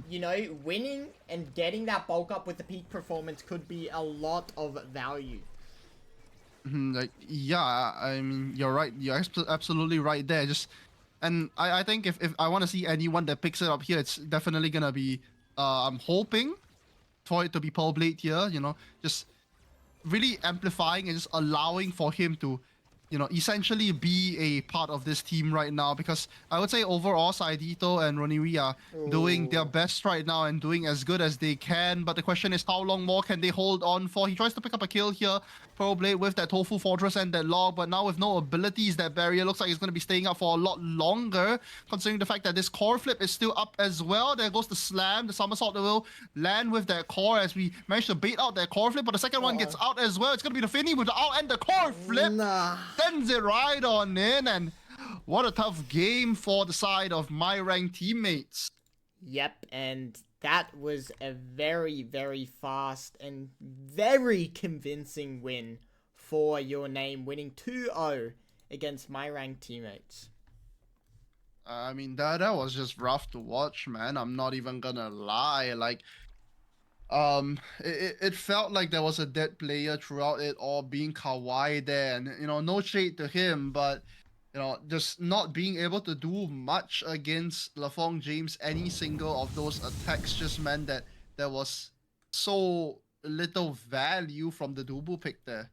you know, winning and getting that Bulk Up with the peak performance could be a lot of value. Like, yeah, I mean, you're right. You're absolutely right there. And I think if I want to see anyone that picks it up here, it's definitely gonna be, I'm hoping for it to be Pearl Blade here, you know, just really amplifying and just allowing for him to, you know, essentially be a part of this team right now, because I would say overall Saidito and Roniri are doing their best right now and doing as good as they can, but the question is how long more can they hold on for? He tries to pick up a kill here, Pearl Blade with that Tofu Fortress and that log, but now with no abilities, that barrier looks like it's going to be staying up for a lot longer, considering the fact that this core flip is still up as well. There goes the slam, the somersault that will land with that core as we manage to bait out that core flip, but the second one gets out as well. It's going to be the Finny with the out and the core flip. Sends it right on in, and what a tough game for the side of my ranked teammates. Yep, and that was a very, very fast and very convincing win for your name, winning 2-0 against my ranked teammates. I mean, that was just rough to watch, man. I'm not even gonna lie. Like, it felt like there was a dead player throughout it all, being Kawhi there, and you know, no shade to him, but you know, just not being able to do much against Lafong James. Any single of those attacks just meant that there was so little value from the Dubu pick there.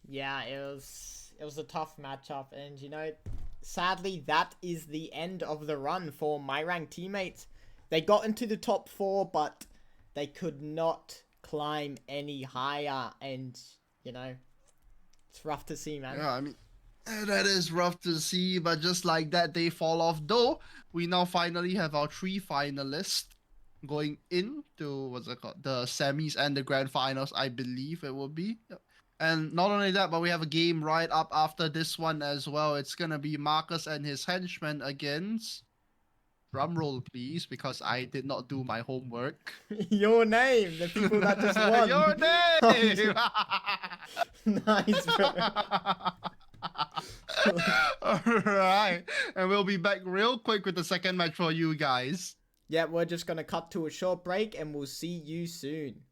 Yeah, it was a tough matchup, and you know, sadly that is the end of the run for my ranked teammates. They got into the top 4, but they could not climb any higher, and you know, it's rough to see, man. Yeah, I mean, that is rough to see, but just like that, they fall off. Though we now finally have our 3 finalists going into what's it called, the semis and the grand finals, I believe it will be. And not only that, but we have a game right up after this one as well. It's gonna be Marcus and his henchmen against. Drum roll, please, because I did not do my homework. Your name, the people that just won. Your name. Nice, bro. Alright, and we'll be back real quick with the second match for you guys. Yeah, we're just gonna cut to a short break and we'll see you soon.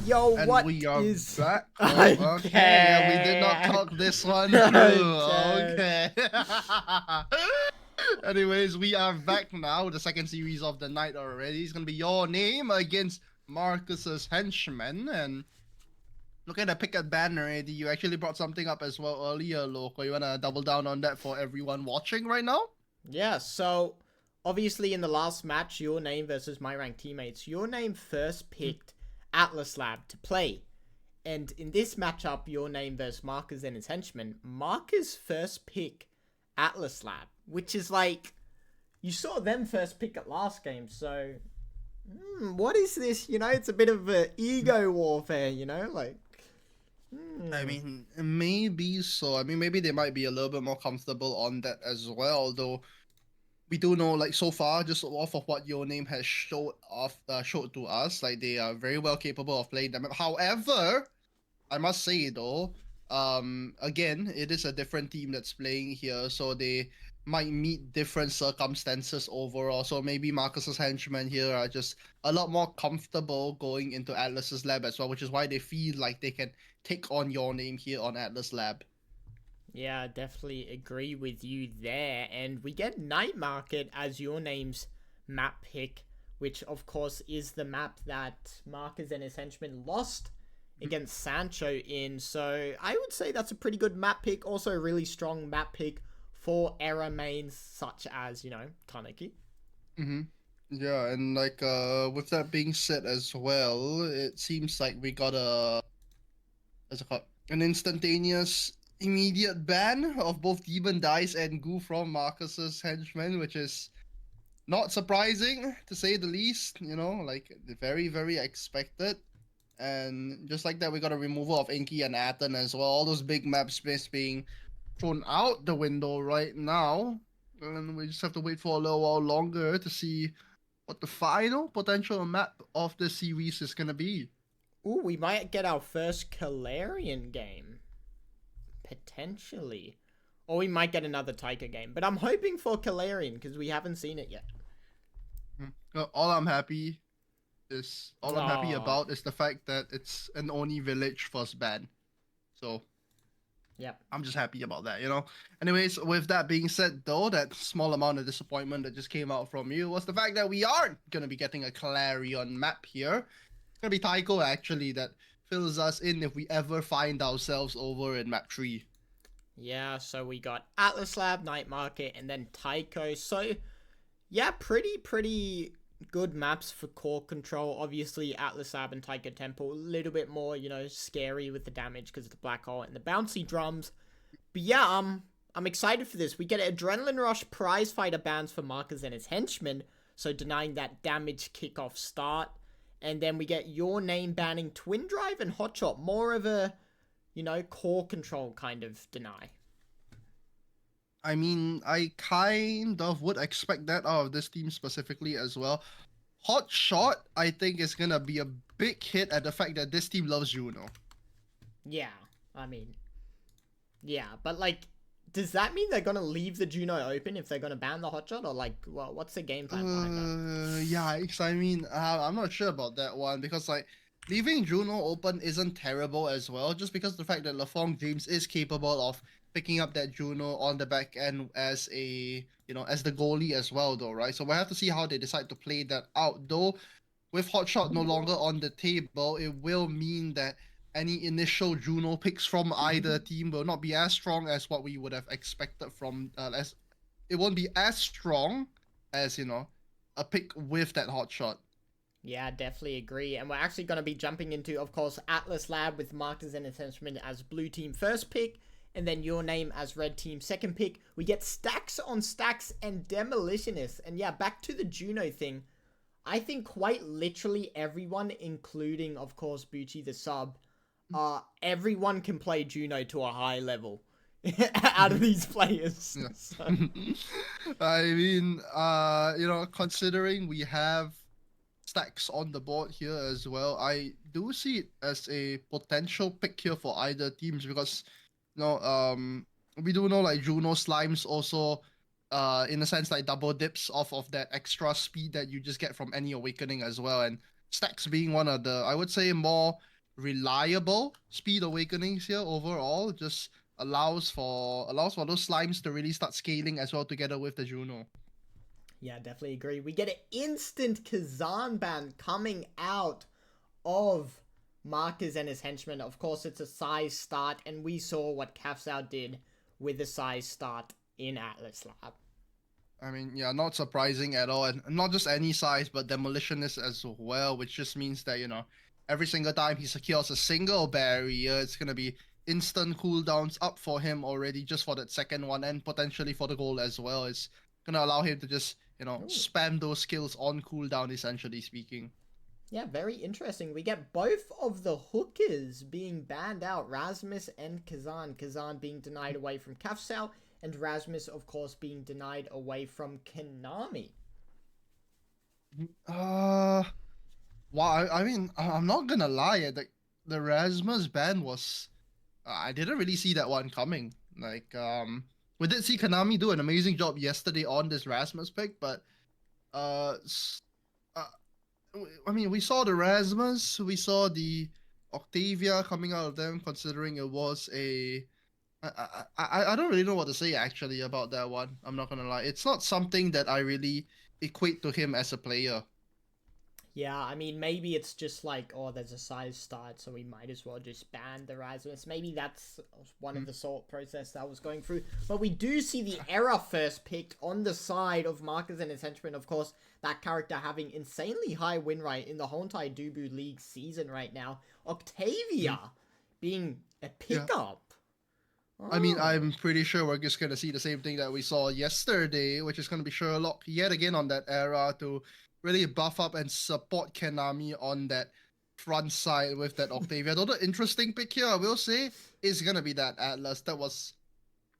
Yo, And what we are is... back. I Oh, okay. Yeah, we did not can't. talk this one through. I Okay. Anyways, we are back now. The second series of the night already. It's gonna be your name against Marcus's henchmen. And look at the pick at ban already. You actually brought something up as well earlier, Loco. You wanna double down on that for everyone watching right now? Yeah, so obviously in the last match, Your Name versus my ranked teammates, Your Name first picked Atlas Lab to play. And in this matchup, Your Name versus Marcus and his henchmen, Marcus first pick Atlas Lab, which is like, you saw them first pick at last game, so what is this? You know, it's a bit of a ego warfare, you know, like. I mean, maybe so. I mean, maybe they might be a little bit more comfortable on that as well, though. We do know, like, so far, just off of what Your Name has showed to us, like they are very well capable of playing them. However, I must say though, again, it is a different team that's playing here, so they might meet different circumstances overall. So maybe Marcus's henchmen here are just a lot more comfortable going into Atlas's lab as well, which is why they feel like they can take on Your Name here on Atlas Lab. Yeah, I definitely agree with you there. And we get Night Market as Your Name's map pick, which of course is the map that Marcus and his henchmen lost against Sancho in. So I would say that's a pretty good map pick. Also a really strong map pick for error mains such as, you know, Kaneki. Mm-hmm. Yeah, and like with that being said as well, it seems like we got what's it called? An instantaneous immediate ban of both Demon Dice and Goo from Marcus's henchmen, which is not surprising to say the least, you know, like very, very expected. And just like that, we got a removal of Inky and Aten as well. All those big map space being thrown out the window right now. And we just have to wait for a little while longer to see what the final potential map of the series is gonna be. Ooh, we might get our first Kalarian game. Potentially. Or we might get another Taika game. But I'm hoping for Kalarian because we haven't seen it yet. All I'm happy Oh, about is the fact that it's an Oni village first ban. So yeah. I'm just happy about that, you know. Anyways, with that being said, though, that small amount of disappointment that just came out from you was the fact that we aren't gonna be getting a Clarion map here. It's gonna be Tycho actually that fills us in if we ever find ourselves over in map 3. Yeah, so we got Atlas Lab, Night Market, and then Tycho. So, yeah, pretty good maps for core control. Obviously, Atlas Lab and Tycho Temple, a little bit more, you know, scary with the damage because of the black hole and the bouncy drums. But yeah, I'm excited for this. We get Adrenaline Rush prize fighter bans for Marcus and his henchmen, so denying that damage kickoff start. And then we get Your Name banning Twin Drive and Hotshot, more of a, you know, core control kind of deny. I mean, I kind of would expect that out of this team specifically as well. Hot Shot, I think, is gonna be a big hit at the fact that this team loves Juno. Yeah, I mean, yeah, but like, does that mean they're gonna leave the Juno open if they're gonna ban the hotshot, or like, well, what's the game plan behind that? Yikes. I mean, I'm not sure about that one because, like, leaving Juno open isn't terrible as well, just because the fact that LaFong James is capable of picking up that Juno on the back end as as the goalie as well, though, right? So we'll have to see how they decide to play that out, though. With Hotshot no longer on the table, it will mean that any initial Juno picks from either team will not be as strong as what we would have expected from as it won't be as strong as a pick with that hot shot. Yeah, definitely agree. And we're actually going to be jumping into, of course, Atlas Lab with Marcus and his henchmen as blue team first pick, and then Your Name as red team second pick. We get stacks on stacks and demolitionists. And yeah, back to the Juno thing. I think quite literally everyone, including, of course, Bucci the sub, everyone can play Juno to a high level out of these players. Yeah. So. I mean, considering we have stacks on the board here as well, I do see it as a potential pick here for either teams because, we do know like Juno Slimes also, in a sense, like double dips off of that extra speed that you just get from any awakening as well, and stacks being one of the, I would say, more reliable speed awakenings here overall. Just allows for those slimes to really start scaling as well together with the Juno. Yeah, definitely agree. We get an instant Kazan ban coming out of Marcus and his henchmen. Of course, it's a size start, and we saw what Kafsao did with the size start in Atlas Lab. I mean, yeah, not surprising at all, and not just any size, but demolitionist as well, which just means that every single time he secures a single barrier, it's gonna be instant cooldowns up for him already, just for that second one, and potentially for the goal as well. It's gonna allow him to just Ooh. spam those skills on cooldown, essentially speaking. Yeah, very interesting. We get both of the hookers being banned out, Rasmus and Kazan. Kazan being denied away from Kafsao, and Rasmus, of course, being denied away from Konami. Well, I mean, I'm not gonna lie, the Rasmus ban was, I didn't really see that one coming. Like, we did see Konami do an amazing job yesterday on this Rasmus pick, but uh, uh I mean, we saw the Rasmus, we saw the Octavia coming out of them, considering it was a. I don't really know what to say actually about that one. I'm not gonna lie. It's not something that I really equate to him as a player. Yeah, I mean, maybe it's just like, oh, there's a size start, so we might as well just ban the Rasmus. Maybe that's one of the thought process that I was going through. But we do see the error first picked on the side of Marcus and his henchmen. Of course, that character having insanely high win rate in the whole entire Dubu League season right now. Octavia being a pickup. I mean, I'm pretty sure we're just gonna see the same thing that we saw yesterday, which is gonna be Sherlock yet again on that era to really buff up and support Konami on that front side with that Octavia. Though the interesting pick here, I will say, is gonna be that Atlas. That was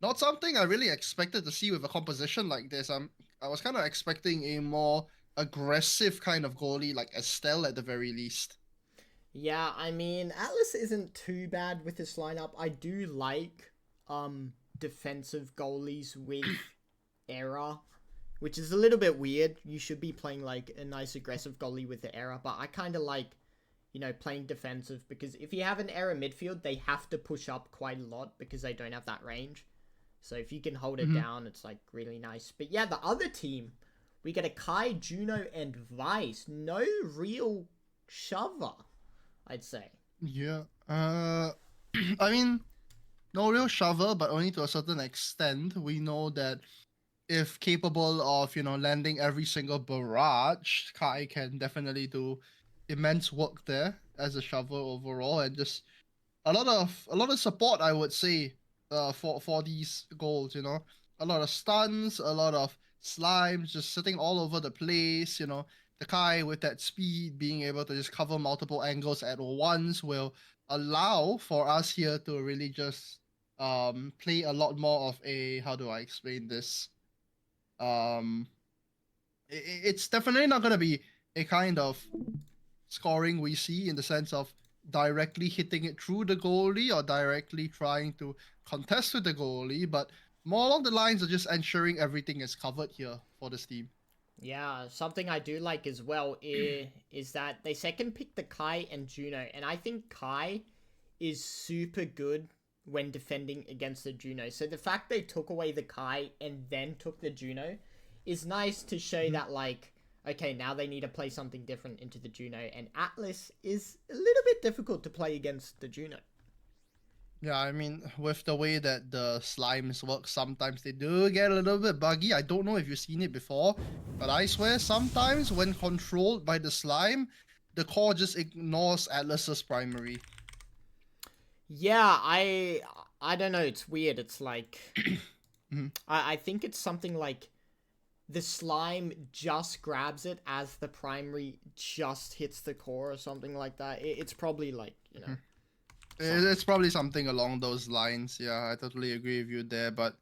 not something I really expected to see with a composition like this. I was kind of expecting a more aggressive kind of goalie like Estelle at the very least. Yeah, I mean, Atlas isn't too bad with this lineup. I do like defensive goalies with error, which is a little bit weird. You should be playing like a nice aggressive goalie with the error, but I kind of like, playing defensive, because if you have an error midfield, they have to push up quite a lot because they don't have that range. So if you can hold it down, it's like really nice. But yeah, the other team, we get a Kai, Juno, and Vice. No real shover, I'd say. Yeah. I mean, no real shovel, but only to a certain extent. We know that if capable of, landing every single barrage, Kai can definitely do immense work there as a shovel overall, and just a lot of support, I would say, for these goals. A lot of stuns, a lot of slimes just sitting all over the place. The Kai with that speed, being able to just cover multiple angles at once will allow for us here to really just play a lot more of a, how do I explain this? um it's definitely not going to be a kind of scoring we see in the sense of directly hitting it through the goalie or directly trying to contest with the goalie, but more along the lines of just ensuring everything is covered here for this team. Yeah, something I do like as well is that they second pick the Kai and Juno, and I think Kai is super good when defending against the Juno. So the fact they took away the Kai and then took the Juno is nice to show that, like, okay, now they need to play something different into the Juno, and Atlas is a little bit difficult to play against the Juno. Yeah, I mean, with the way that the slimes work, sometimes they do get a little bit buggy. I don't know if you've seen it before, but I swear sometimes when controlled by the slime, the core just ignores Atlas's primary. Yeah, I don't know, it's weird. It's like I think it's something like the slime just grabs it as the primary just hits the core or something like that. It's probably like, It's probably something along those lines. Yeah, I totally agree with you there. But,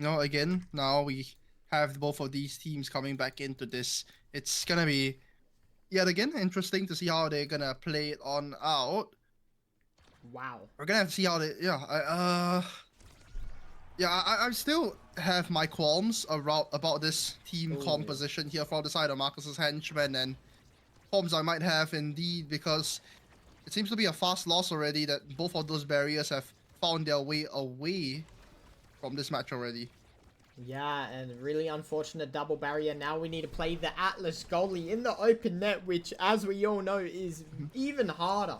again, now we have both of these teams coming back into this. It's going to be, yet again, interesting to see how they're going to play it on out. Wow. We're going to have to see how they, I still have my qualms about this team composition here from the side of Marcus's henchmen, and qualms I might have indeed, because it seems to be a fast loss already that both of those barriers have found their way away from this match already. Yeah, and really unfortunate double barrier. Now we need to play the Atlas goalie in the open net, which, as we all know, is even harder.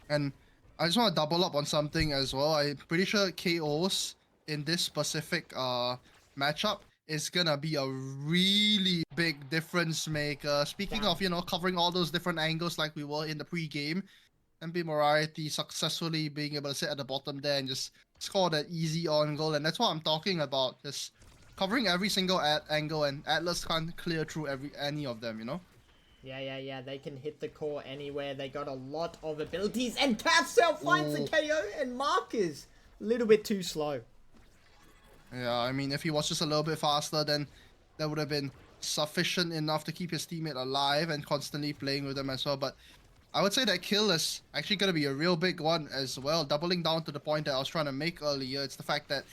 And I just want to double up on something as well. I'm pretty sure KOs in this specific matchup is gonna be a really big difference maker. Speaking Damn. of, covering all those different angles like we were in the pre-game, MP Variety successfully being able to sit at the bottom there and just score that easy on goal. And that's what I'm talking about. Just covering every single angle, and Atlas can't clear through any of them, Yeah. They can hit the core anywhere. They got a lot of abilities. And Catcell finds a KO, and Mark is a little bit too slow. Yeah, I mean, if he was just a little bit faster, then that would have been sufficient enough to keep his teammate alive and constantly playing with them as well. But I would say that kill is actually going to be a real big one as well. Doubling down to the point that I was trying to make earlier, it's the fact that,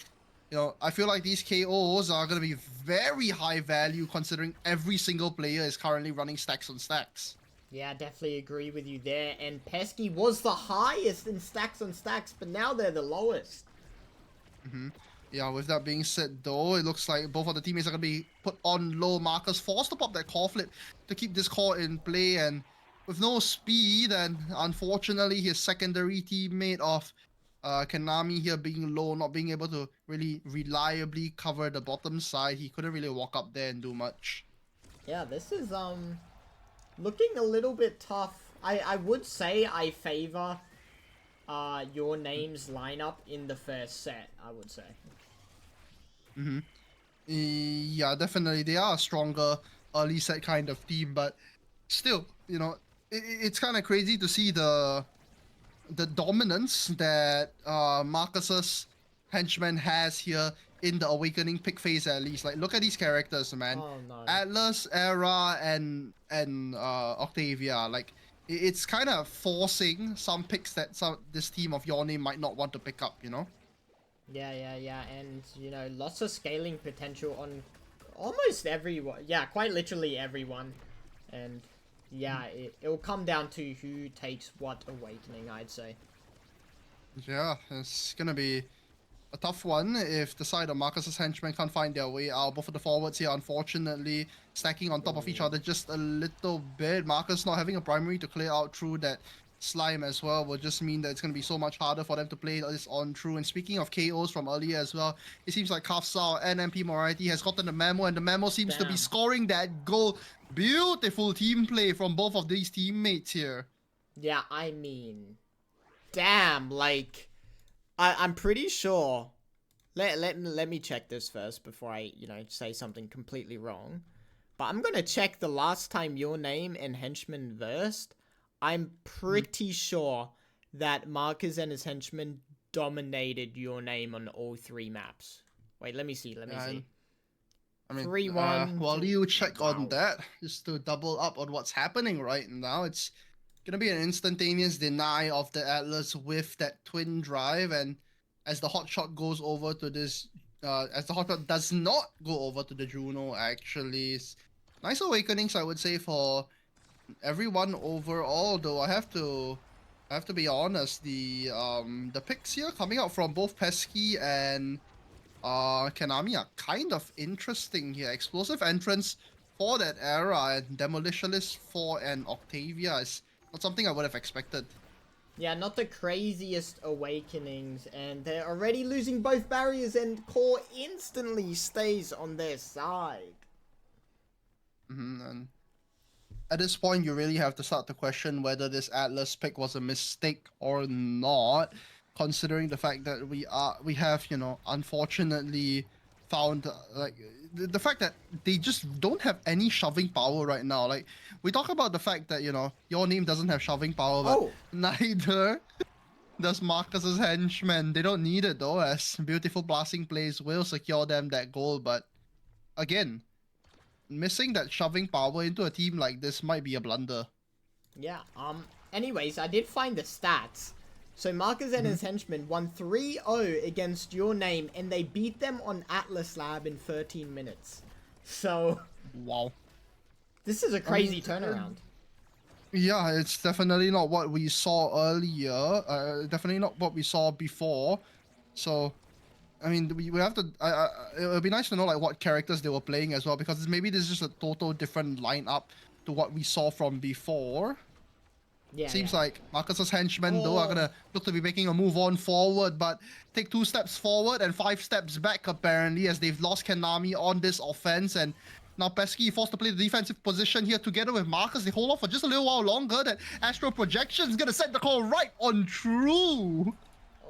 I feel like these KOs are going to be very high value considering every single player is currently running stacks on stacks. Yeah, definitely agree with you there. And Pesky was the highest in stacks on stacks, but now they're the lowest. Yeah, with that being said though, it looks like both of the teammates are going to be put on low. Marcus forced to pop that core flip to keep this core in play, and with no speed, and unfortunately his secondary teammate of Kanami here being low, not being able to really reliably cover the bottom side, he couldn't really walk up there and do much. Yeah, this is looking a little bit tough. I would say I favor your name's lineup in the first set, I would say. Yeah, definitely they are a stronger early set kind of team, but still, it's kind of crazy to see the dominance that Marcus's henchman has here in the Awakening pick phase at least. Like, look at these characters, man. Oh no. Atlas, Era, and Octavia. Like, it's kind of forcing some picks that this team of Your Name might not want to pick up, Yeah, and lots of scaling potential on almost everyone. Yeah, quite literally everyone. And yeah, it'll come down to who takes what Awakening, I'd say. Yeah, it's gonna be a tough one if the side of Marcus's henchmen can't find their way out. Both of the forwards here, unfortunately, stacking on top of each other just a little bit. Marcus not having a primary to clear out through that slime as well will just mean that it's going to be so much harder for them to play this on through. And speaking of KOs from earlier as well, it seems like Kafsao and MP Morality has gotten the memo, and the memo seems to be scoring that goal. Beautiful team play from both of these teammates here. Yeah, I mean, damn, like, I'm pretty sure. Let me check this first before I, say something completely wrong. But I'm gonna check the last time Your Name and Henchman versed. I'm pretty sure that Marcus and his henchmen dominated Your Name on all three maps. Wait, let me see. I mean, 3-1. while you check on that, just to double up on what's happening right now, it's gonna be an instantaneous deny of the Atlas with that twin drive, and as the hotshot goes over to this, as the hotshot does not go over to the Juno, actually, nice awakenings, I would say, for everyone overall. Though I have to be honest, the picks here coming out from both Pesky and Kanami are kind of interesting here. Explosive entrance for that Era and Demolitionist for an Octavia is not something I would have expected. Yeah, not the craziest awakenings, and they're already losing both barriers, and Core instantly stays on their side. And at this point, you really have to start to question whether this Atlas pick was a mistake or not, considering the fact that we have, unfortunately found like the fact that they just don't have any shoving power right now. Like, we talk about the fact that, Your Name doesn't have shoving power, but neither does Marcus's henchmen. They don't need it though, as beautiful blasting plays will secure them that goal. But again, missing that shoving power into a team like this might be a blunder. Yeah, anyways, I did find the stats. So Marcus and his henchmen won 3-0 against Your Name, and they beat them on Atlas Lab in 13 minutes. So... Wow. This is a crazy turnaround. Yeah, it's definitely not what we saw earlier. Definitely not what we saw before. So, I mean, we have to. It would be nice to know like what characters they were playing as well, because maybe this is just a total different lineup to what we saw from before. Yeah, Seems yeah. like Marcus's henchmen though are Oh, gonna look to be making a move on forward, but take 2 steps forward and 5 steps back apparently, as they've lost Kanami on this offense. And now Pesky forced to play the defensive position here together with Marcus. They hold off for just a little while longer. That Astro Projection is gonna set the call right on true.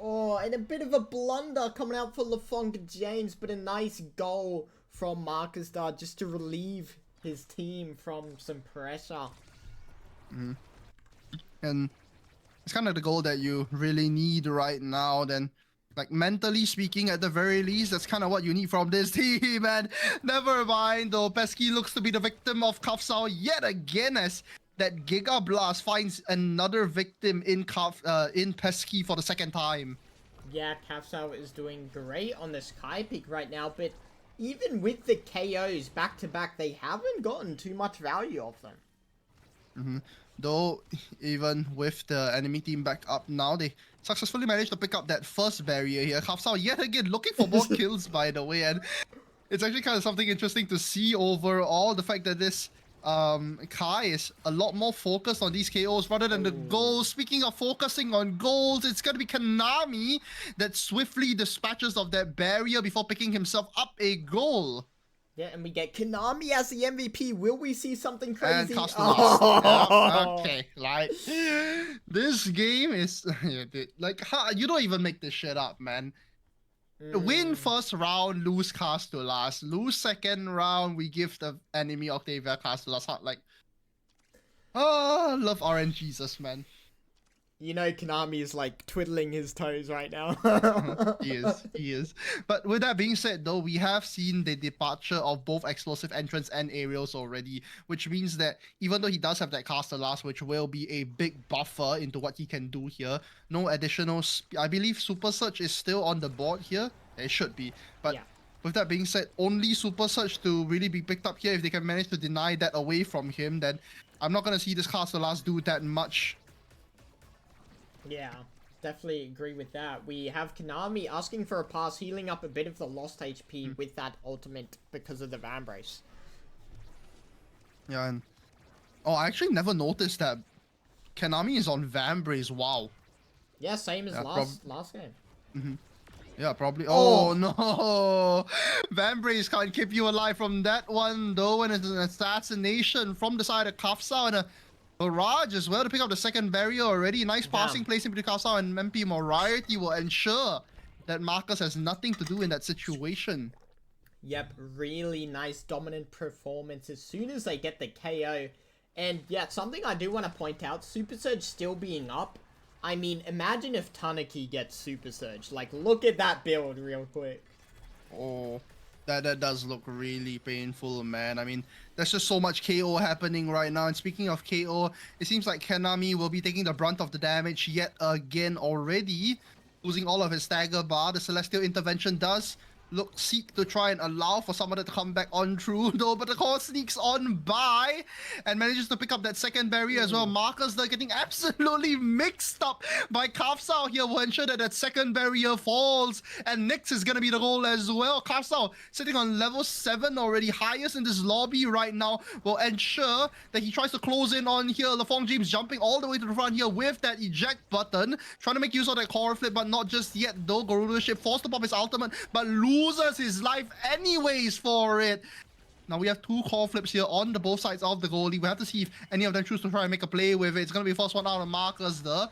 oh, and a bit of a blunder coming out for LaFonga James, but a nice goal from Marcus Dar just to relieve his team from some pressure. And it's kind of the goal that you really need right now. Then, like mentally speaking, at the very least, that's kind of what you need from this team. And never mind, though, Pesky looks to be the victim of Kafsao yet again, as that Giga Blast finds another victim in Pesky for the second time. Yeah, Kafsao is doing great on the Sky Peak right now, but even with the KOs back to back, they haven't gotten too much value of them. Though, even with the enemy team back up now, they successfully managed to pick up that first barrier here. Kafsao yet again looking for more kills, by the way, and it's actually kind of something interesting to see overall. The fact that this Kai is a lot more focused on these KOs rather than the goals. Speaking of focusing on goals, it's gonna be Kanami that swiftly dispatches of that barrier before picking himself up a goal. Yeah, and we get Konami as the MVP. Will we see something crazy? And customized. Yep, okay, like this game is like you don't even make this shit up, man. Win first round, lose cast to last. Lose second round, we give the enemy Octavia cast to last. Like, love RNG Jesus, man. You know, Konami is like twiddling his toes right now. He is. But with that being said, though, we have seen the departure of both explosive entrants and aerials already, which means that even though he does have that caster last, which will be a big buffer into what he can do here, no additional. I believe Super Search is still on the board here. It should be, but. Yeah. With that being said, only Super Search to really be picked up here. If they can manage to deny that away from him, then I'm not going to see this caster last do that much. Yeah, definitely agree with that. We have Konami asking for a pass, healing up a bit of the lost HP with that ultimate because of the Vambrace. Yeah, and I actually never noticed that Konami is on Vambrace. Wow. Yeah, same as last game. Yeah, probably. Oh no! Vambrace can't keep you alive from that one though, and it's an assassination from the side of Kafsao and a barrage as well to pick up the second barrier already. Nice passing place in between Kafsao and MP Moriarty will ensure that Marcus has nothing to do in that situation. Yep, really nice dominant performance as soon as they get the KO. And yeah, something I do want to point out, Super Surge still being up. I mean, imagine if Tanaki gets Super Surge. Like, look at that build real quick. Oh, that does look really painful, man. I mean, there's just so much KO happening right now. And speaking of KO, it seems like Konami will be taking the brunt of the damage yet again already. Losing all of his stagger bar. The Celestial Intervention does seek to try and allow for someone to come back on through though, but the core sneaks on by and manages to pick up that second barrier as well. Marcus they're getting absolutely mixed up by Kafsao here will ensure that second barrier falls, and Nyx is gonna be the goal as well. Kafsao sitting on level 7 already, highest in this lobby right now, will ensure that he tries to close in on here. LaFong James jumping all the way to the front here with that eject button, trying to make use of that core flip, but not just yet though. Garuda Ship forced to pop his ultimate, but loses his life anyways for it. Now we have 2 core flips here on the both sides of the goalie. We have to see if any of them choose to try and make a play with it. It's going to be the first one out of Marcus there.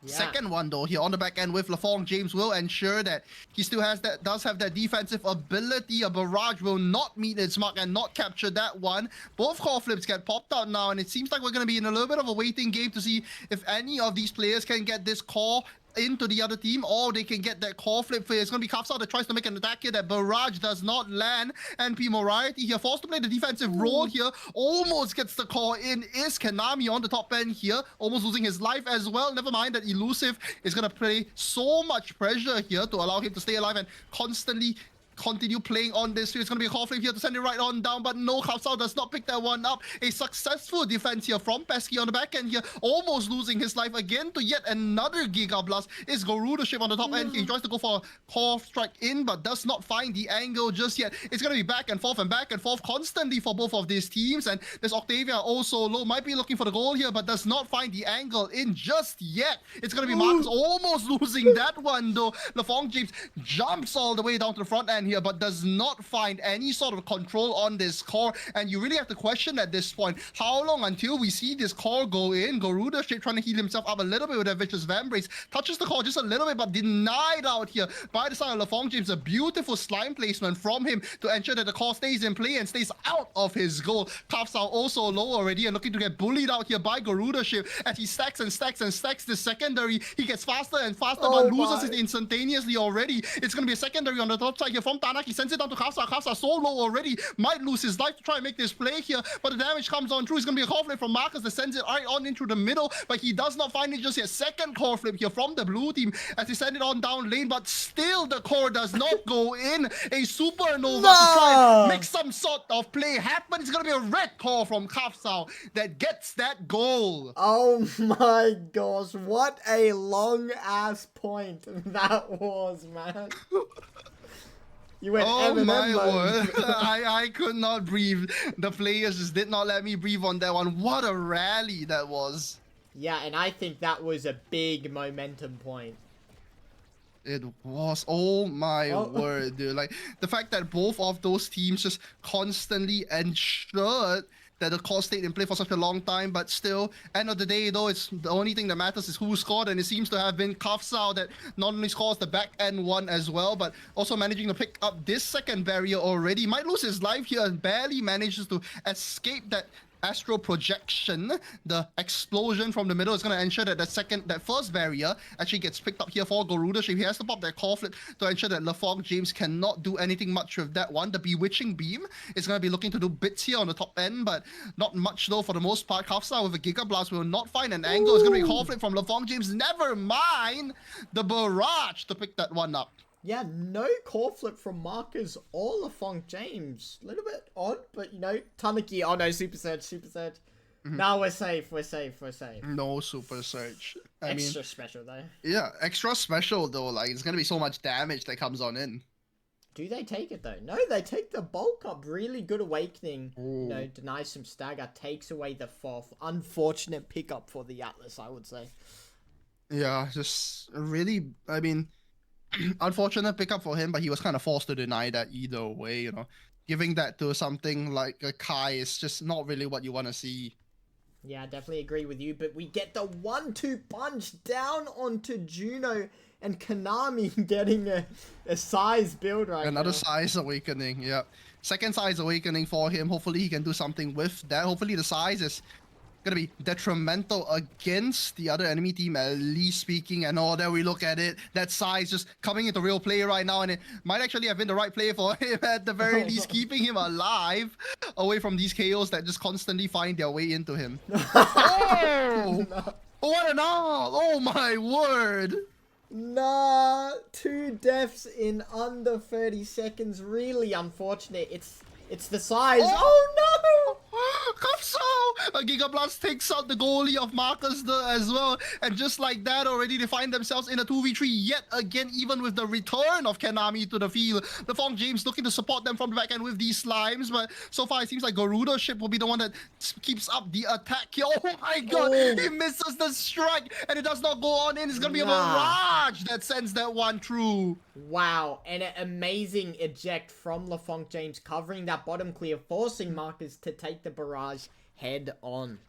Yeah. Second one though here on the back end with LaFong James will ensure that he still does have that defensive ability. A barrage will not meet its mark and not capture that one. Both core flips get popped out now, and it seems like we're going to be in a little bit of a waiting game to see if any of these players can get this core into the other team, or they can get that core flip for it. It's going to be Kafsao that tries to make an attack here. That barrage does not land. NP Moriarty here forced to play the defensive role here. Almost gets the core in. Is Konami on the top end here, almost losing his life as well. Never mind that Elusive is going to play so much pressure here to allow him to stay alive and constantly continue playing on this field. It's going to be a call flip here to send it right on down, but no, Kapsao does not pick that one up. A successful defense here from Pesky on the back end here, almost losing his life again to yet another Giga Blast. Is Garuda ship on the top end. He tries to go for a core strike in, but does not find the angle just yet. It's going to be back and forth constantly for both of these teams, and this Octavia also low, might be looking for the goal here, but does not find the angle in just yet. It's going to be Marcus almost losing that one though. LaFong James jumps all the way down to the front end here, but does not find any sort of control on this core, and you really have to question at this point, how long until we see this core go in? Garuda straight trying to heal himself up a little bit with that vicious Vambrace, touches the core just a little bit, but denied out here by the side of LaFong James. A beautiful slime placement from him to ensure that the core stays in play and stays out of his goal. Kapsao also low already and looking to get bullied out here by Garuda ship as he stacks and stacks and stacks the secondary. He gets faster and faster, but loses it instantaneously already. It's going to be a secondary on the top side here from Tanak. He sends it down to Kapsao. Kapsao so low already, might lose his life to try and make this play here, but the damage comes on through. It's going to be a core flip from Marcus that sends it right on into the middle, but he does not find it just yet. Second core flip here from the blue team as they send it on down lane, but still the core does not go in. A supernova to try and make some sort of play happen. It's going to be a red core from Kapsao that gets that goal. Oh my gosh, what a long ass point that was, man. You went oh my mode. word. I could not breathe. The players just did not let me breathe on that one. What a rally that was. Yeah, and I think that was a big momentum point. It was, oh my word, dude. Like, the fact that both of those teams just constantly ensured that the core stayed in play for such a long time, but still, end of the day, though, it's the only thing that matters is who scored, and it seems to have been Kapsao that not only scores the back end one as well, but also managing to pick up this second barrier already. Might lose his life here and barely manages to escape that astral projection. The explosion from the middle is going to ensure that that first barrier actually gets picked up here for Garuda. He has to pop that core flip to ensure that LaFong James cannot do anything much with that one. The Bewitching Beam is going to be looking to do bits here on the top end, but not much though for the most part. Kapsao with a Giga Blast will not find an angle. It's going to be a core flip from LaFong James. Never mind the barrage to pick that one up. Yeah, no core flip from Marcus or LaFong James. A little bit odd, but you know, Tanaki. Oh no, Super Surge. Now we're safe. No Super Surge. Extra special though. Yeah, extra special though. Like, it's gonna be so much damage that comes on in. Do they take it though? No, they take the bulk up. Really good awakening. Ooh. You know, denies some stagger, takes away the fourth. Unfortunate pickup for the Atlas, I would say. Yeah, just really, I mean, unfortunate pickup for him, but he was kind of forced to deny that either way, you know. Giving that to something like a Kai is just not really what you want to see. Yeah, I definitely agree with you, but we get the 1-2 punch down onto Juno and Konami getting a size build right Another now. size awakening, yeah. Second size awakening for him. Hopefully he can do something with that. Hopefully the size is gonna be detrimental against the other enemy team, at least speaking. And there we look at it, that size just coming into real play right now, and it might actually have been the right play for him at the very least, keeping him alive away from these KOs that just constantly find their way into him. Oh! No. What an all! Oh my word! Nah, 2 deaths in under 30 seconds. Really unfortunate. It's the size. Oh no! Kapsao! A Giga Blast takes out the goalie of Marcus as well. And just like that, already they find themselves in a 2v3 yet again, even with the return of Konami to the field. LaFong James looking to support them from the back end with these slimes, but so far it seems like Garuda ship will be the one that keeps up the attack here. Oh my god! He misses the strike, and it does not go on in. It's gonna be a barrage that sends that one through. Wow, and an amazing eject from LaFong James, covering that bottom clear, forcing Marcus to take the barrage head on.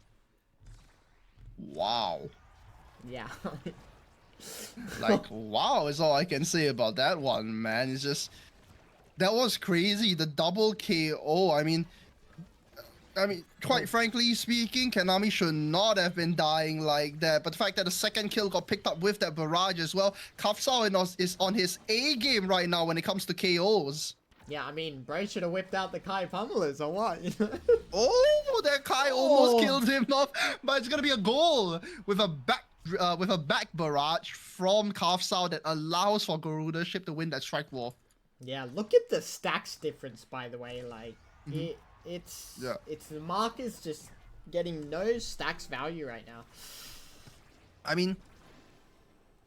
Wow. Yeah. Like, wow is all I can say about that one, man. It's just, that was crazy. The double KO, I mean, quite frankly speaking, Konami should not have been dying like that. But the fact that the second kill got picked up with that barrage as well, Kapsao is on his A game right now when it comes to KOs. Yeah, I mean, Bray should have whipped out the Kai Pummelers or what? Oh, that Kai almost killed him off, but it's gonna be a goal with a back barrage from Kapsao that allows for Garuda ship to win that strike war. Yeah, look at the stacks difference, by the way. Like, it's the Marcus just getting no stacks value right now. I mean,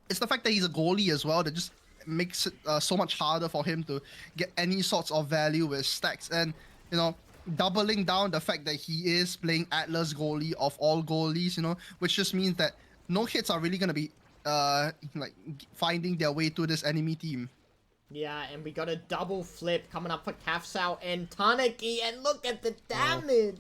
it's the fact that he's a goalie as well that just makes it so much harder for him to get any sorts of value with stacks. And, you know, doubling down the fact that he is playing Atlas goalie of all goalies, you know, which just means that no hits are really going to be finding their way to this enemy team. Yeah, and we got a double flip coming up for Kafsao and Tanaki, and look at the damage!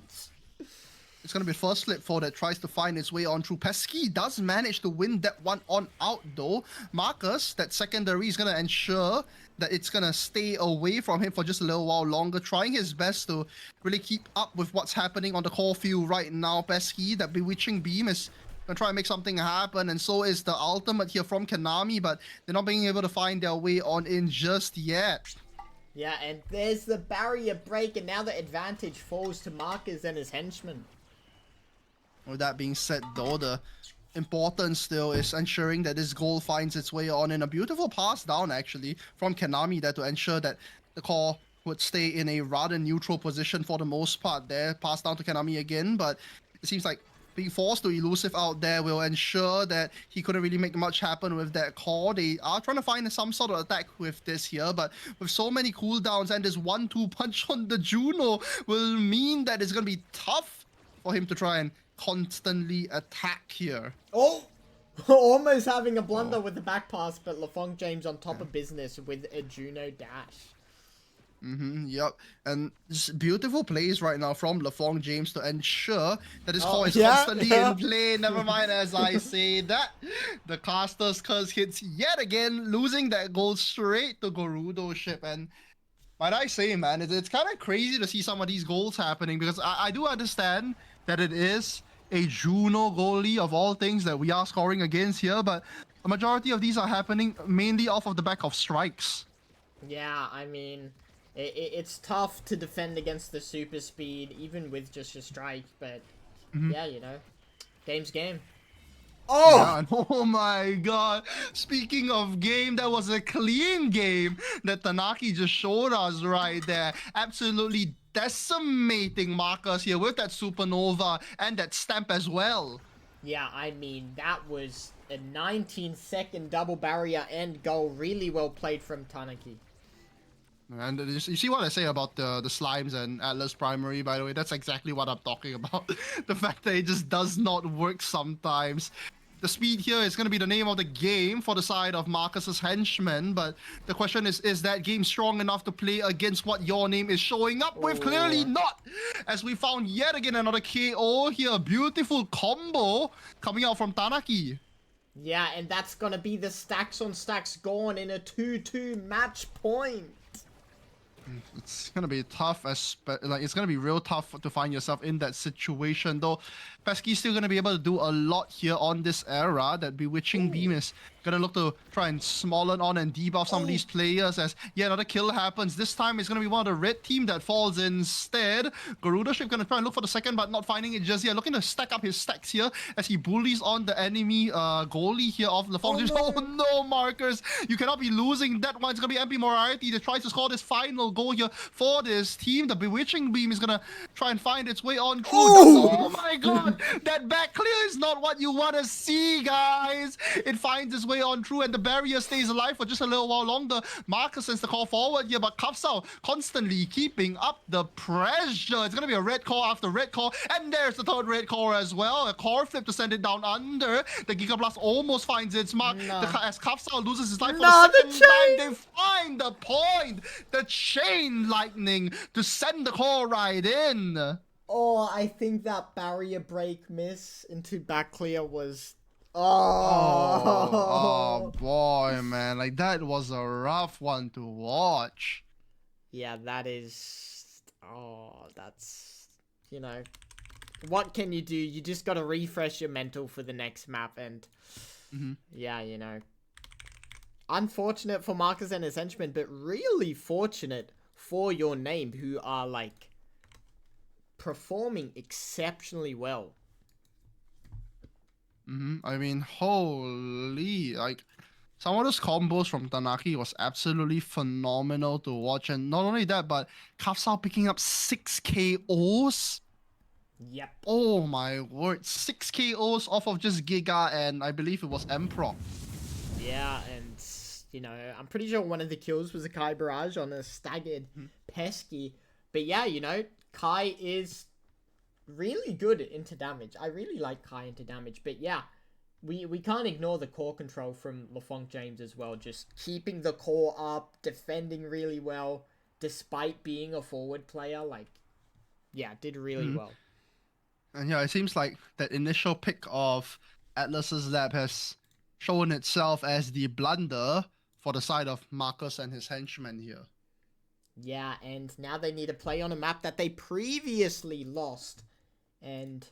It's going to be first flip for that tries to find its way on through. Pesky does manage to win that one on out though. Marcus, that secondary is going to ensure that it's going to stay away from him for just a little while longer, trying his best to really keep up with what's happening on the core field right now. Pesky, that bewitching beam is gonna try and make something happen, and so is the ultimate here from Konami, but they're not being able to find their way on in just yet. Yeah, and there's the barrier break, and now the advantage falls to Marcus and his henchmen. With that being said, though, the importance still is ensuring that this goal finds its way on in a beautiful pass down, actually, from Konami there to ensure that the core would stay in a rather neutral position for the most part there. Pass down to Konami again, but it seems like being forced to elusive out there will ensure that he couldn't really make much happen with that core. They are trying to find some sort of attack with this here, but with so many cooldowns and this 1-2 punch on the Juno will mean that it's going to be tough for him to try and constantly attack here. Oh! Almost having a blunder with the back pass, but LaFong James on top of business with a Juno dash. Yep. And just beautiful plays right now from LaFong James to ensure that his core is constantly in play. Never mind, as I say that. The caster's curse hits yet again, losing that goal straight to Gerudo ship. And might I say, man, it's kind of crazy to see some of these goals happening, because I do understand that it is a Juno goalie of all things that we are scoring against here, but a majority of these are happening mainly off of the back of strikes. Yeah, I mean, it's tough to defend against the super speed, even with just a strike, but yeah, you know, game's game. Oh! Yeah, oh my god. Speaking of game, that was a clean game that Tanaki just showed us right there. Absolutely decimating Marcus here with that supernova and that stamp as well. Yeah, I mean, that was a 19-second double barrier and goal. Really well played from Tanaki. And you see what I say about the slimes and Atlas Primary, by the way? That's exactly what I'm talking about. The fact that it just does not work sometimes. The speed here is going to be the name of the game for the side of Marcus's henchmen, but the question is that game strong enough to play against what your name is showing up with? Clearly not, as we found yet again another KO here. Beautiful combo coming out from Tanaki. Yeah, and that's going to be the stacks on stacks gone in a 2-2 match point. It's gonna be tough, it's gonna be real tough to find yourself in that situation. Though Pesky's still gonna be able to do a lot here on this era. That bewitching beam is gonna look to try and smaller on and debuff some of these players, as yet another kill happens. This time it's gonna be one of the red team that falls instead. Gerudo ship gonna try and look for the second, but not finding it just yet. Looking to stack up his stacks here as he bullies on the enemy goalie here of LaFong. Oh no, Marcus, you cannot be losing that one. It's gonna be MP Moriarty that tries to score this final goal here for this team. The bewitching beam is gonna try and find its way on through. Oh my god, that back clear is not what you want to see, guys. It finds its way on through, and the barrier stays alive for just a little while longer. Marcus sends the call forward here, but Kafsao constantly keeping up the pressure. It's gonna be a red core after red core, and there's the third red core as well. A core flip to send it down under. The Giga Blast almost finds its mark as Kafsao loses his life for the second time. They find the point. The chain lightning to send the core right in. Oh, I think that barrier break miss into back clear was... Oh boy, man. Like, that was a rough one to watch. Yeah, that is... Oh, that's... You know... What can you do? You just gotta refresh your mental for the next map, and... Yeah, you know... Unfortunate for Marcus and his henchmen, but really fortunate for your name, who are, like... performing exceptionally well. I mean, holy, like, some of those combos from Tanaki was absolutely phenomenal to watch. And not only that, but Kafsao picking up 6 KOs. Yep. Oh my word, 6 KOs off of just Giga and I believe it was Emperor. Yeah, and you know, I'm pretty sure one of the kills was a Kai Barrage on a staggered Pesky. But yeah, you know, Kai is really good into damage. I really like Kai into damage. But yeah, we can't ignore the core control from LaFonk James as well. Just keeping the core up, defending really well, despite being a forward player. Like, yeah, did really well. And yeah, it seems like that initial pick of Atlas's lab has shown itself as the blunder for the side of Marcus and his henchmen here. Yeah, and now they need to play on a map that they previously lost. And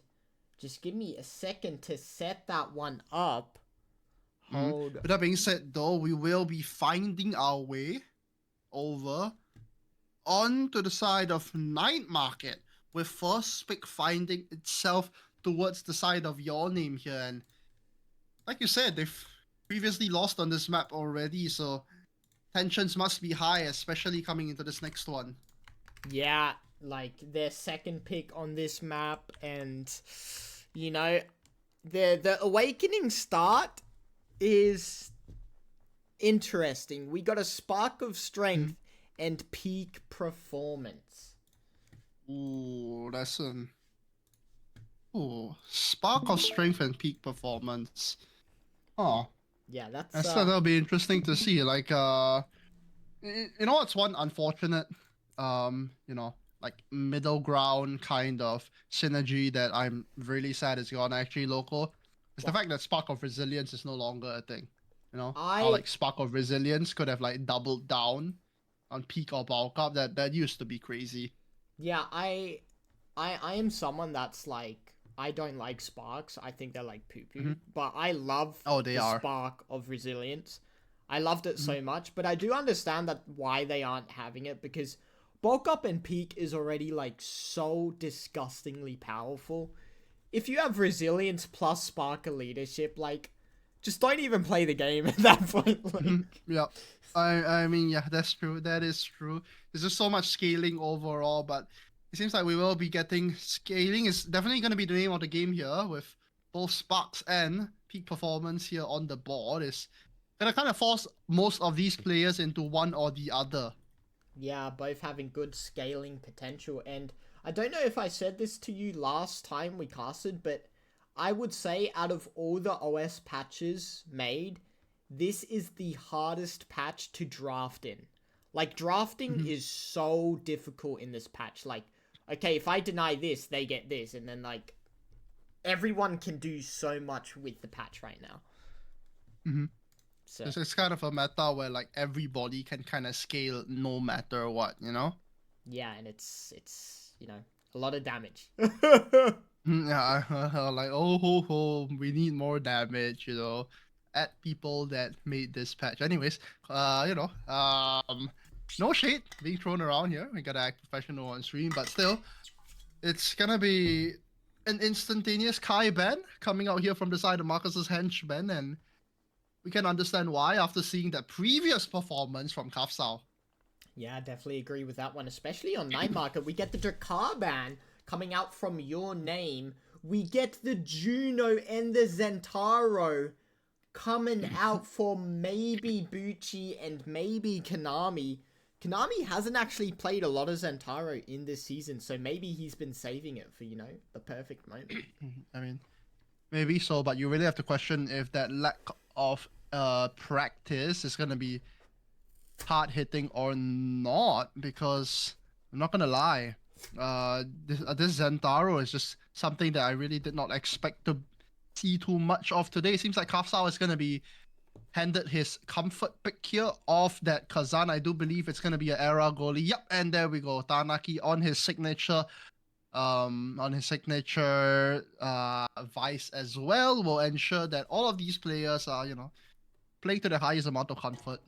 just give me a second to set that one up. Hold. With that being said, though, we will be finding our way over onto the side of Night Market, with first pick finding itself towards the side of your name here. And like you said, they've previously lost on this map already, so tensions must be high, especially coming into this next one. Yeah, like their second pick on this map, and you know, the awakening start is interesting. We got a spark of strength and peak performance. Ooh, that's an spark of strength and peak performance. Oh, Yeah, that's that'll be interesting to see. Like, you know what's one unfortunate, like middle ground kind of synergy that I'm really sad is gone actually local. It's the fact that Spark of Resilience is no longer a thing. You know, how like Spark of Resilience could have like doubled down on peak or bulk up. That used to be crazy. Yeah, I am someone that's like, I don't like sparks. I think they're like poo poo. But I love the spark of resilience. I loved it so much, but I do understand that why they aren't having it, because bulk up and peak is already like so disgustingly powerful. If you have resilience plus spark of leadership, like, just don't even play the game at that point. Like. Yeah. I mean, yeah, that's true. That is true. There's just so much scaling overall, but it seems like we will be getting scaling is definitely going to be the name of the game here, with both sparks and peak performance here on the board. Is going to kind of force most of these players into one or the other. Yeah, both having good scaling potential. And I don't know if I said this to you last time we casted, but I would say out of all the OS patches made, this is the hardest patch to draft in. Like, drafting is so difficult in this patch. Like, okay, if I deny this, they get this. And then, like, everyone can do so much with the patch right now. So it's kind of a meta where, like, everybody can kind of scale no matter what, you know? Yeah, and it's you know, a lot of damage. Yeah, like, oh, ho, ho, we need more damage, you know, at people that made this patch. Anyways, no shade being thrown around here. We gotta act professional on stream, but still, it's gonna be an instantaneous Kai ban coming out here from the side of Marcus's henchman, and we can understand why after seeing that previous performance from Kafsao. Yeah, I definitely agree with that one, especially on Night Market. We get the Drakar ban coming out from your name. We get the Juno and the Zentaro coming out for maybe Bucci and maybe Konami. Konami hasn't actually played a lot of Zentaro in this season, so maybe he's been saving it for, you know, the perfect moment. I mean, maybe so, but you really have to question if that lack of practice is going to be hard hitting or not, because I'm not gonna lie, this Zentaro is just something that I really did not expect to see too much of today. It seems like Kafsao is gonna be handed his comfort pick here of that Kazan. I do believe it's gonna be an era goalie. Yep, and there we go. Tanaki on his signature vice as well will ensure that all of these players are, you know, playing to the highest amount of comfort.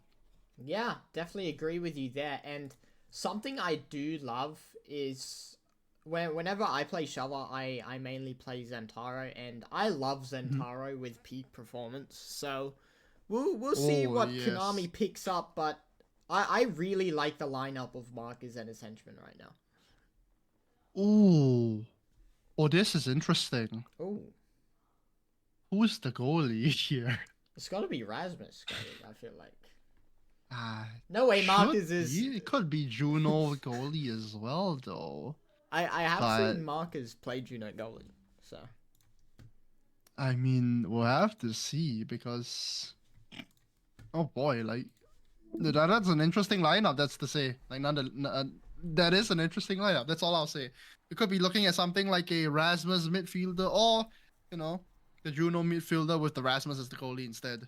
Yeah, definitely agree with you there. And something I do love is whenever I play Shovel, I mainly play Zentaro, and I love Zentaro with peak performance. So We'll see Oh what yes. Konami picks up, but I really like the lineup of Marcus and his henchmen right now. Ooh. Oh, this is interesting. Oh, Who's the goalie here? it's got to be Rasmus. I feel like. Ah, No way, should Marcus is. be. It could be Juno goalie as well, though. I have But seen Marcus play Juno goalie, so. I mean, we'll have to see because. Oh boy, like that's an interesting lineup. That's to say, like that is an interesting lineup. That's all I'll say. We could be looking at something like a Rasmus midfielder, or you know, the Juno midfielder with the Rasmus as the goalie instead.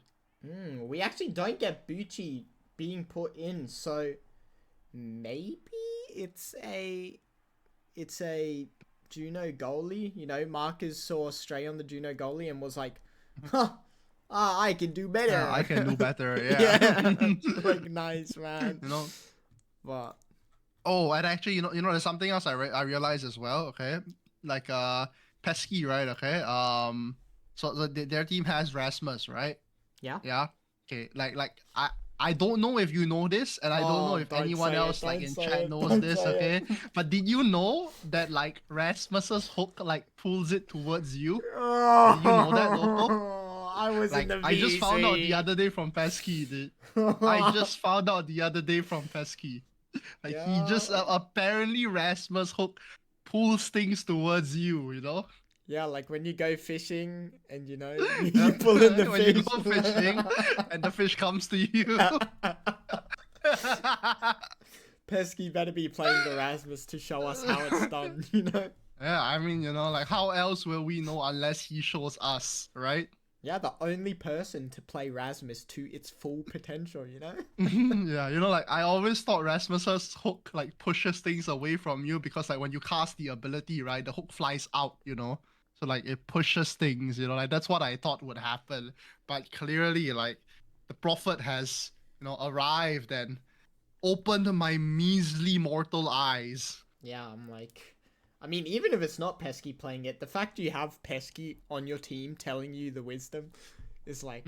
We actually don't get Bucci being put in, so maybe it's a Juno goalie. You know, Marcus saw Stray on the Juno goalie and was like, huh. I can do better. Yeah, I can do better. Yeah. Like, nice, man. You know. But Oh, and actually, there's something else I realized as well. Okay, like Pesky, right? Okay. So their team has Rasmus, right? yeah. Yeah. Okay. Like I don't know if you know this, and I don't know if Don't anyone say else it, like don't in say chat it, knows don't this. say Okay. it. But did you know that like Rasmus's hook like pulls it towards you? Oh, Did you know that, Loco? I was in Like the VC. I just found out the other day from Pesky, dude. I just found out the other day from Pesky. Like he just Yeah. apparently Rasmus hook pulls things towards you, you know? Yeah, like when you go fishing and you know Yeah. you pull in the when fish. you go fishing and the fish comes to you. Pesky better be playing the Rasmus to show us how it's done, you know? Yeah, I mean, like how else will we know unless he shows us, right? Yeah, the only person to play Rasmus to its full potential, you know? Yeah, like I always thought Rasmus's hook like pushes things away from you because like when you cast the ability, right, the hook flies out, So like it pushes things, like that's what I thought would happen. But clearly like the prophet has, arrived and opened my measly mortal eyes. Yeah, I'm like... I mean, even if it's not Pesky playing it, the fact you have Pesky on your team telling you the wisdom is like...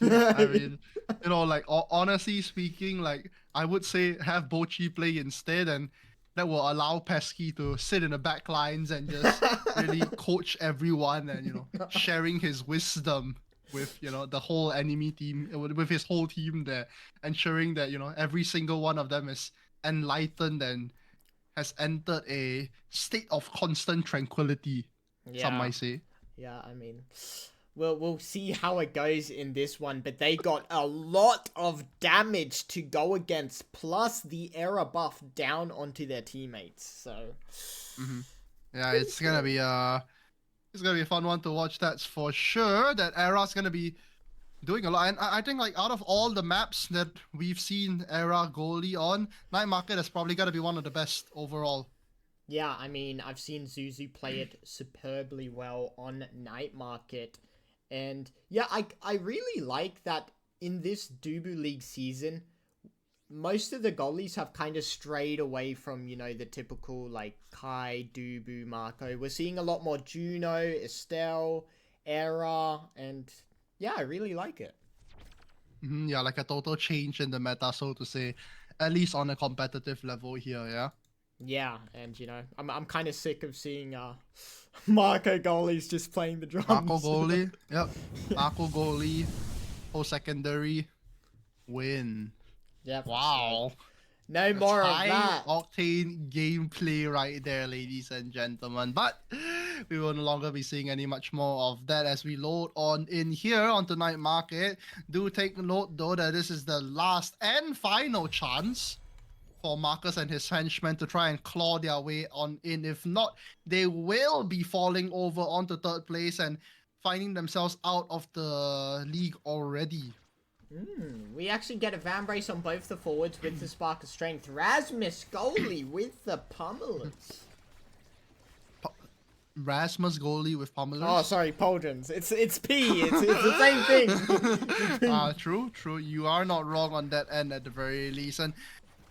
I mean, like honestly speaking, like I would say have Bochi play instead, and that will allow Pesky to sit in the back lines and just really coach everyone and sharing his wisdom with the whole enemy team, with his whole team there, ensuring that every single one of them is enlightened and has entered a state of constant tranquility. Some might say. Yeah, I mean, we'll see how it goes in this one, but they got a lot of damage to go against, plus the error buff down onto their teammates. So, yeah, it's gonna be a fun one to watch. That's for sure. That era's gonna be doing a lot, and I think like out of all the maps that we've seen Era goalie on, Night Market is probably gonna be one of the best overall. Yeah, I mean, I've seen Zuzu play it superbly well on Night Market. And yeah, I really like that in this Dubu League season, most of the goalies have kind of strayed away from, the typical like Kai, Dubu, Marco. We're seeing a lot more Juno, Estelle, Era, and yeah, I really like it. Yeah, like a total change in the meta, so to say, at least on a competitive level here, yeah? Yeah, and I'm kind of sick of seeing Marco goalies just playing the drums. Marco goalie, yep. Marco goalie, whole secondary, win. Yep. Wow. No more of that. Octane gameplay right there, ladies and gentlemen. But we will no longer be seeing any much more of that as we load on in here onto Night Market. Do take note though that this is the last and final chance for Marcus and his henchmen to try and claw their way on in. If not, they will be falling over onto third place and finding themselves out of the league already. We actually get a van brace on both the forwards with the Spark of Strength. Rasmus goalie with the pummelers. Rasmus goalie with pummelers? Oh, sorry, Pauldrons. It's P. It's the same thing. True. You are not wrong on that end at the very least. And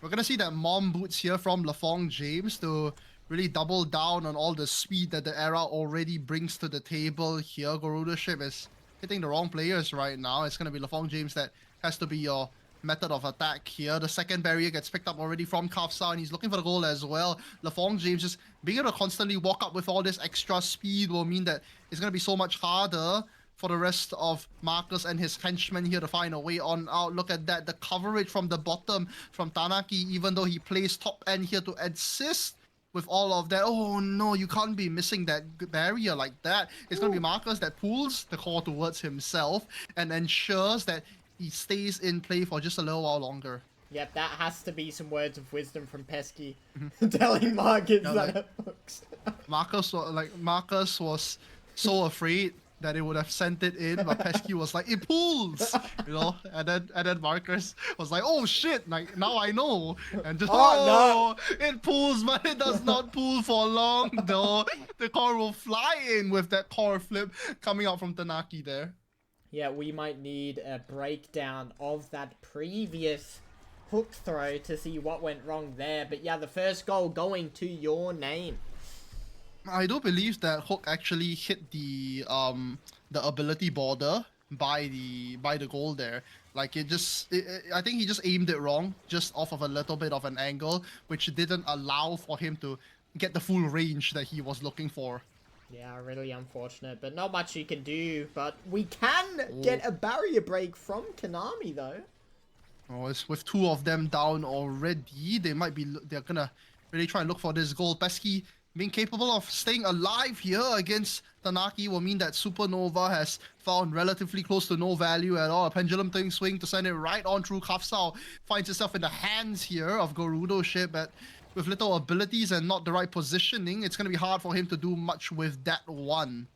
we're going to see that mom boots here from Lafong James to really double down on all the speed that the era already brings to the table here. Garuda Ship is hitting the wrong players right now. It's going to be LaFong James that has to be your method of attack here. The second barrier gets picked up already from Kafsa, and he's looking for the goal as well. LaFong James just being able to constantly walk up with all this extra speed will mean that it's going to be so much harder for the rest of Marcus and his henchmen here to find a way on out. Look at that, the coverage from the bottom from Tanaki, even though he plays top end here to assist with all of that. Oh no, you can't be missing that barrier like that. It's going to be Marcus that pulls the core towards himself and ensures that he stays in play for just a little while longer. Yep, that has to be some words of wisdom from Pesky, telling Marcus that it hooks. Marcus was so afraid that it would have sent it in, but Pesky was like, it pulls, you know, and then Marcus was like, oh shit, like now I know, and just no. It pulls, but it does not pull for long though. The core will fly in with that core flip coming out from Tanaki there. Yeah, we might need a breakdown of that previous hook throw to see what went wrong there, but yeah, the first goal going to your name. I do believe that Hook actually hit the ability border by the goal there. Like I think he just aimed it wrong, just off of a little bit of an angle, which didn't allow for him to get the full range that he was looking for. Yeah, really unfortunate, but not much you can do. But we can get a barrier break from Konami though. Oh, it's with two of them down already. They're gonna really try and look for this goal. Pesky being capable of staying alive here against Tanaki will mean that Supernova has found relatively close to no value at all. A pendulum swing to send it right on through Kafsao finds itself in the hands here of Gerudo Ship, but with little abilities and not the right positioning, it's going to be hard for him to do much with that one.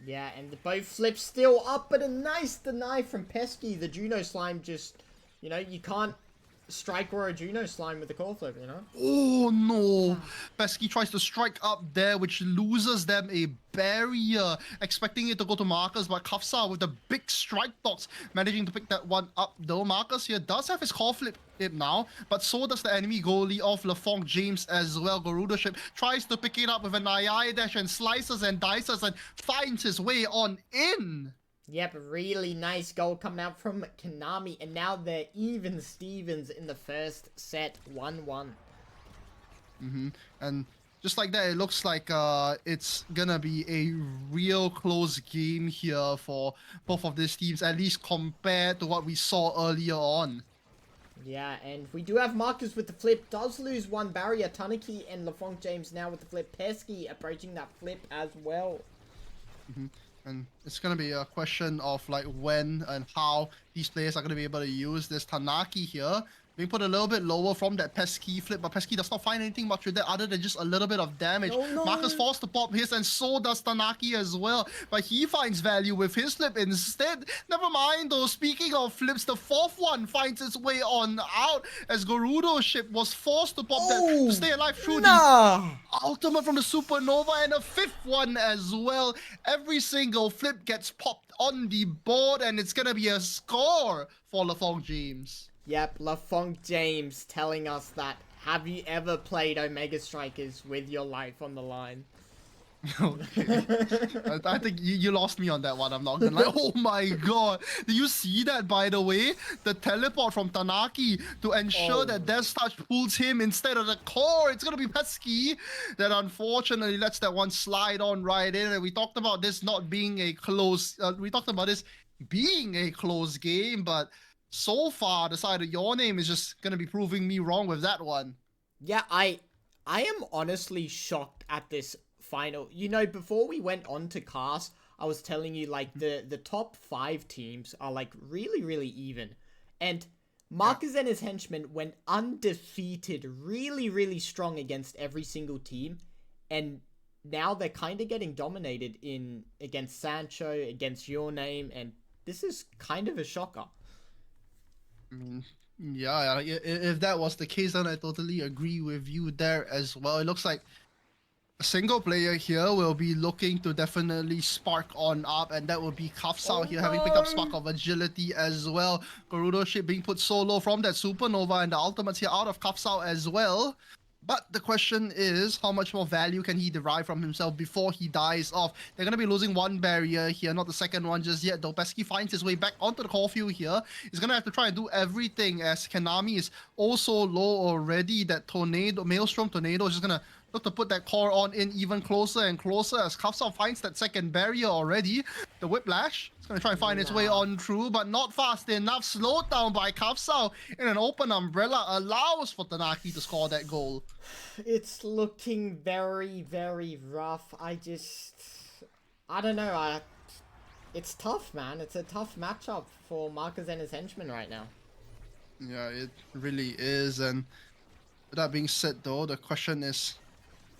Yeah, and both flips still up, but a nice deny from Pesky. The Juno Slime just, you know, you can't strike or a Juno Slime with the core flip, you know? Oh no! Pesky tries to strike up there, which loses them a barrier, expecting it to go to Marcus, but Kafsa with the big strike box managing to pick that one up though. Marcus here does have his core flip now, but so does the enemy goalie of LaFong James as well. Gerudo Ship tries to pick it up with an AI dash and slices and dices and finds his way on in. Yep, really nice goal coming out from Konami, and now they're even Stevens in the first set, 1-1. And just like that, it looks like it's gonna be a real close game here for both of these teams, at least compared to what we saw earlier on. Yeah, and we do have Marcus with the flip, does lose one barrier. Tanaki and LaFong James now with the flip. Pesky approaching that flip as well. And it's going to be a question of like when and how these players are going to be able to use this. Tanaki here being put a little bit lower from that Pesky flip, but Pesky does not find anything much with that other than just a little bit of damage. Oh, no. Marcus forced to pop his, and so does Tanaki as well, but he finds value with his flip instead. Never mind though, speaking of flips, the fourth one finds its way on out as Gerudo Ship was forced to pop that to stay alive through the ultimate from the Supernova, and a fifth one as well. Every single flip gets popped on the board, and it's gonna be a score for LaFong James. Yep, LaFong James telling us that, have you ever played Omega Strikers with your life on the line? Okay. I think you lost me on that one. I'm not gonna lie. Oh my god. Do you see that, by the way? The teleport from Tanaki to ensure that Death Touch pulls him instead of the core. It's gonna be Pesky that unfortunately lets that one slide on right in. And we talked about this not being a close... we talked about this being a close game, but so far the side of your name is just gonna be proving me wrong with that one. Yeah, I am honestly shocked at this final. You know, before we went on to cast, I was telling you like the top 5 teams are like really even, and Marcus and his henchmen went undefeated, really strong against every single team, and now they're kind of getting dominated against Sancho, against your name, and this is kind of a shocker. I mean, yeah, if that was the case, then I totally agree with you there as well. It looks like a single player here will be looking to definitely spark on up, and that will be Kafsao here, having picked up Spark of Agility as well. Gerudo Ship being put solo from that Supernova, and the ultimates here out of Kafsao as well. But the question is, how much more value can he derive from himself before he dies off? They're going to be losing one barrier here, not the second one just yet, though. Pesky finds his way back onto the core field here. He's going to have to try and do everything, as Kanami is also low already. That tornado, Maelstrom Tornado is just going to look to put that core on in even closer and closer as Kafsao finds that second barrier already. The Whiplash is going to try and find its way on through, but not fast enough. Slowed down by Kafsao in an open umbrella allows for Tanaki to score that goal. It's looking very, very rough. I don't know. It's tough, man. It's a tough matchup for Marcus and his henchmen right now. Yeah, it really is. And with that being said, though, the question is,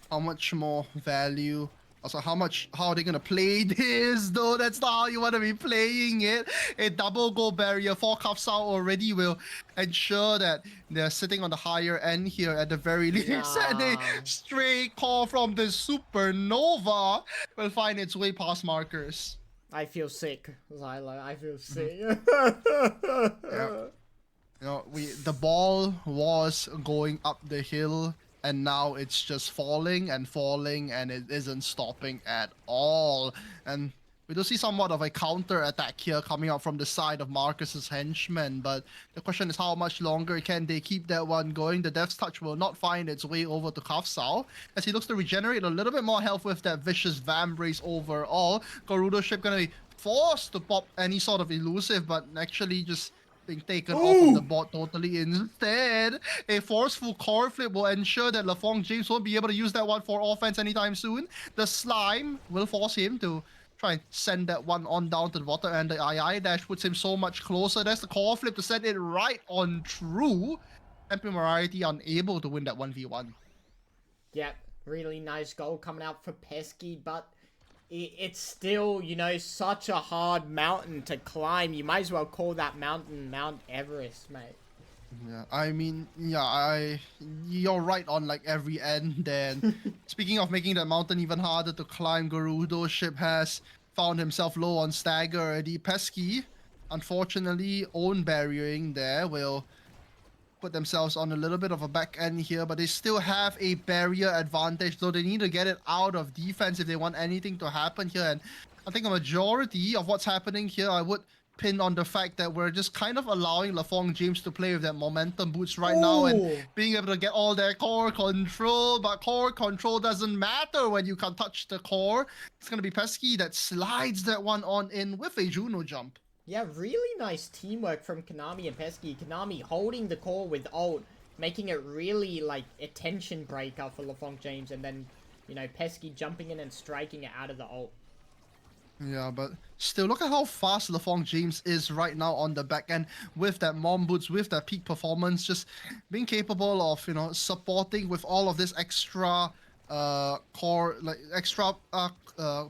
how much more value? Also, how are they gonna play this, though? That's not how you want to be playing it. A double goal barrier for Kafsao already will ensure that they're sitting on the higher end here at the very least. Yeah. And a stray call from the Supernova will find its way past Markers. I feel sick, Zylo. I feel sick. Yeah. You know, the ball was going up the hill, and now it's just falling and falling, and it isn't stopping at all. And we do see somewhat of a counter attack here coming out from the side of Marcus's henchmen, but the question is, how much longer can they keep that one going? The Death's Touch will not find its way over to Kafsao as he looks to regenerate a little bit more health with that vicious Vambrace overall. Garudo Ship gonna be forced to pop any sort of elusive, but actually just being taken off of the bot totally instead. A forceful core flip will ensure that LaFong James won't be able to use that one for offense anytime soon. The slime will force him to try and send that one on down to the water, and the II dash puts him so much closer. There's the core flip to send it right on through. MP Variety unable to win that 1v1. Yep, really nice goal coming out for Pesky, but it's still, you know, such a hard mountain to climb. You might as well call that mountain Mount Everest, mate. Yeah, I mean, yeah, you're right on like every end. Then, speaking of making that mountain even harder to climb, Garudo Ship has found himself low on stagger already. Pesky, unfortunately, own barriering there will put themselves on a little bit of a back end here, but they still have a barrier advantage, though they need to get it out of defense if they want anything to happen here. And I think a majority of what's happening here, I would pin on the fact that we're just kind of allowing LaFong James to play with that momentum boost right now and being able to get all their core control, but core control doesn't matter when you can't touch the core. It's going to be Pesky that slides that one on in with a Juno jump. Yeah, really nice teamwork from Konami and Pesky. Konami holding the core with ult, making it really, like, a tension breaker for LaFong James, and then, you know, Pesky jumping in and striking it out of the ult. Yeah, but still, look at how fast LaFong James is right now on the back end with that mom boots, with that peak performance, just being capable of, you know, supporting with all of this extra core, like, extra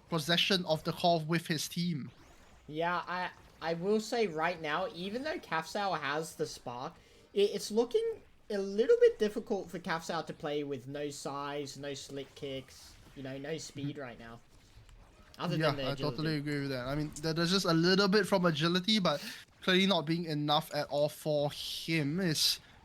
possession of the core with his team. Yeah, I will say right now, even though Kafsao has the spark, it's looking a little bit difficult for Kafsao to play with no size, no slick kicks, you know, no speed right now. Other than the agility. I totally agree with that. I mean, there's just a little bit from agility, but clearly not being enough at all for him.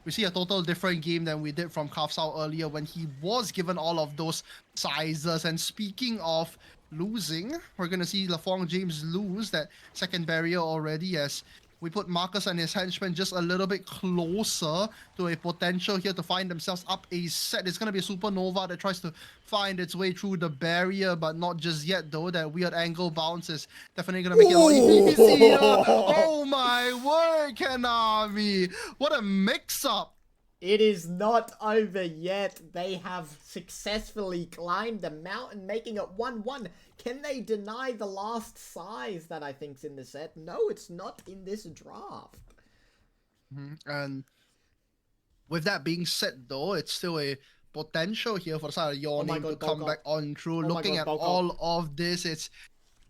We see a total different game than we did from Kafsao earlier when he was given all of those sizes. And speaking of losing, we're going to see LaFong James lose that second barrier already as we put Marcus and his henchmen just a little bit closer to a potential here to find themselves up a set. It's going to be a Supernova that tries to find its way through the barrier, but not just yet, though. That weird angle bounce is definitely going to make it a lot easier. Oh my word, Konami! What a mix-up! It is not over yet. They have successfully climbed the mountain, making it 1-1. Can they deny the last size that I think's in the set? No, it's not in this draft. And with that being said, though, it's still a potential here for the side of Yawning to come back on through. Looking at all of this, it's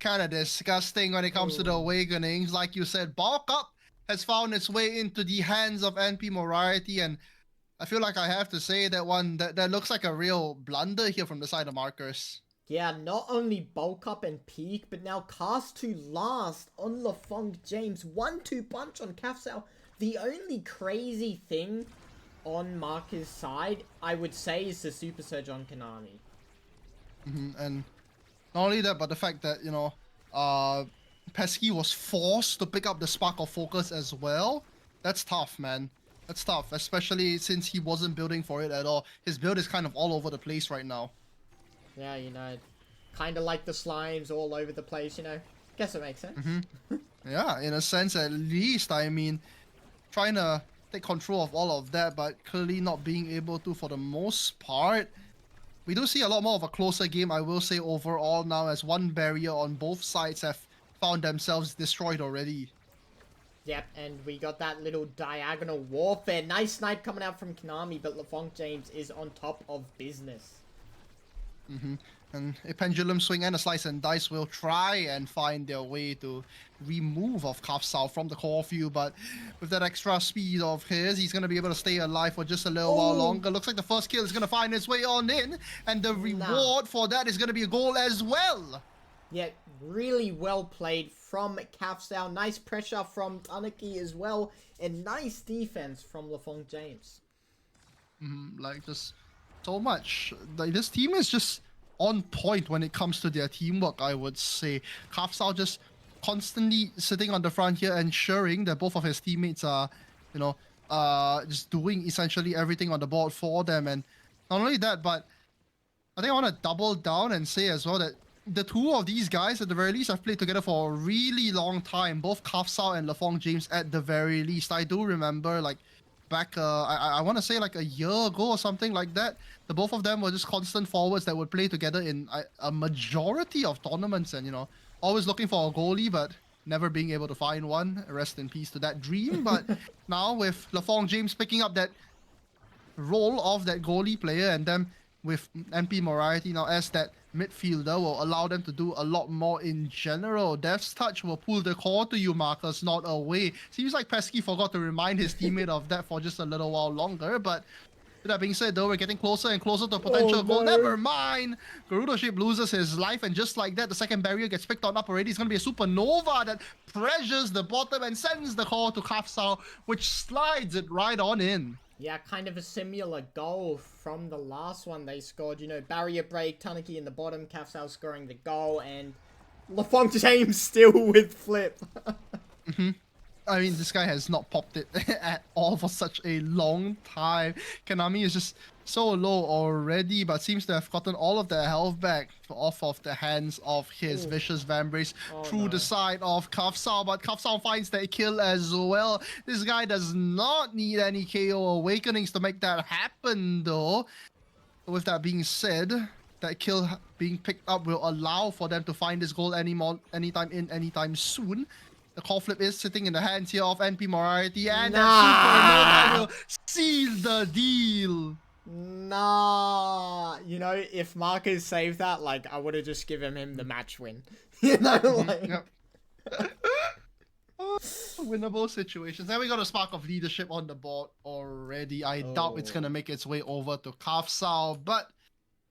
kind of disgusting when it comes to the awakenings. Like you said, Bulk Up has found its way into the hands of NP Moriarty, and I feel like I have to say that looks like a real blunder here from the side of Markers. Yeah, not only bulk up and peak, but now cast to last on LaFong James. 1-2 punch on Kafsao. The only crazy thing on Marker's side, I would say, is the Super Surge on Konami. And not only that, but the fact that, Pesky was forced to pick up the Spark of Focus as well. That's tough, man. That's tough, especially since he wasn't building for it at all. His build is kind of all over the place right now. Yeah, kind of like the slimes all over the place, Guess it makes sense. Yeah, in a sense at least. I mean, trying to take control of all of that, but clearly not being able to for the most part. We do see a lot more of a closer game, I will say, overall now, as one barrier on both sides have found themselves destroyed already. Yep, and we got that little diagonal warfare. Nice snipe coming out from Konami, but LaFonk James is on top of business. And a pendulum swing and a slice and dice will try and find their way to remove of Kafsao from the core field, but with that extra speed of his, he's going to be able to stay alive for just a little while longer. Looks like the first kill is going to find its way on in, and the reward for that is going to be a goal as well. Yeah, really well played from Kafsao. Nice pressure from Tanaki as well, and nice defense from LaFonk James. Like, just so much. Like, this team is just on point when it comes to their teamwork, I would say. Kafsao just constantly sitting on the front here, ensuring that both of his teammates are, just doing essentially everything on the board for them. And not only that, but I think I want to double down and say as well that the two of these guys, at the very least, have played together for a really long time. Both Kafsao and LaFonk James, at the very least. I do remember, like, back, I want to say like a year ago or something like that, the both of them were just constant forwards that would play together in a majority of tournaments, and always looking for a goalie but never being able to find one. Rest in peace to that dream. But now with LaFonk James picking up that role of that goalie player, and then with NP Moriarty now as that midfielder, will allow them to do a lot more in general. Death's Touch will pull the core to you, Marcus, not away. Seems like Pesky forgot to remind his teammate of that for just a little while longer, but with that being said, though, we're getting closer and closer to a potential goal. Never mind! Garuda Ship loses his life, and just like that, the second barrier gets picked on up already. It's going to be a supernova that pressures the bottom and sends the core to Kafsao, which slides it right on in. Yeah, kind of a similar goal from the last one they scored. Barrier break, Tanaki in the bottom, Kafsao scoring the goal, and LaFonk James still with flip. I mean, this guy has not popped it at all for such a long time. Konami is just so low already, but seems to have gotten all of their health back off of the hands of his vicious Vambrace through the side of Kafsao, but Kafsao finds that kill as well. This guy does not need any KO awakenings to make that happen, though. With that being said, that kill being picked up will allow for them to find this goal anytime soon. The call flip is sitting in the hands here of NP Moriarty, and that supernova will seal the deal. Nah. If Marcus saved that, I would have just given him the match win. Winnable situations. And we got a spark of leadership on the board already. I doubt it's going to make its way over to Kafsao, but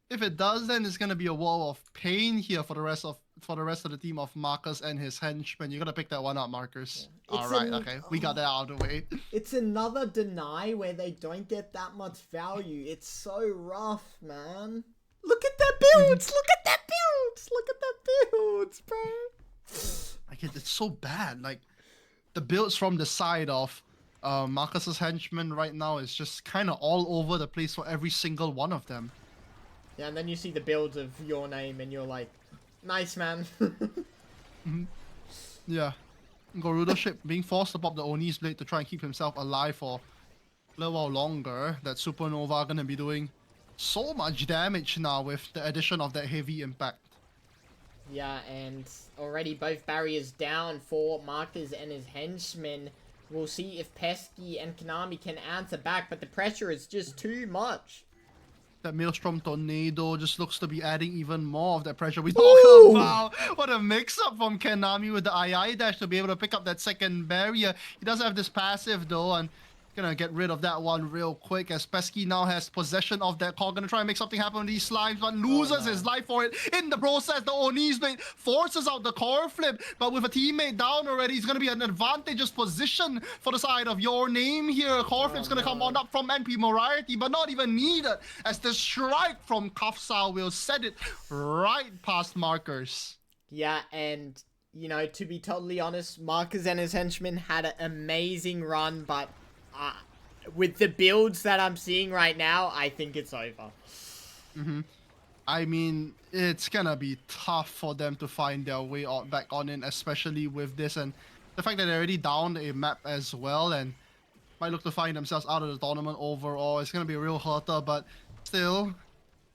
if it does, then it's going to be a wall of pain here for the rest of the team of Marcus and his henchmen. You got to pick that one up, Marcus. Yeah. All right, okay. We got that out of the way. It's another deny where they don't get that much value. It's so rough, man. Look at that builds! Look at that builds! Look at that builds, bro! Like, it's so bad. Like, the builds from the side of Marcus's henchmen right now is just kind of all over the place for every single one of them. Yeah, and then you see the builds of Your Name and you're like, nice, man. Yeah. Garuda Ship being forced to pop the Oni's blade to try and keep himself alive for a little while longer. That supernova gonna be doing so much damage now with the addition of that heavy impact. Yeah, and already both barriers down for Marcus and his henchmen. We'll see if Pesky and Konami can answer back, but the pressure is just too much. That Maelstrom Tornado just looks to be adding even more of that pressure we talk about. What a mix-up from Konami with the II dash to be able to pick up that second barrier. He does have this passive though, and Gonna get rid of that one real quick as Pesky now has possession of that call. Gonna try and make something happen with these slimes, but loses his life for it. In the process, the Oni's blade forces out the core flip, but with a teammate down already, it's gonna be an advantageous position for the side of Your Name here. Core flip's gonna come on up from NP Moriarty, but not even needed as the strike from Kafsao will set it right past Markers. Yeah, and, you know, to be totally honest, Marcus and his henchmen had an amazing run, but with the builds that I'm seeing right now, I think it's over. I mean, it's gonna be tough for them to find their way back on in, especially with this and the fact that they're already down a map as well and might look to find themselves out of the tournament overall. It's gonna be a real hurter, but still,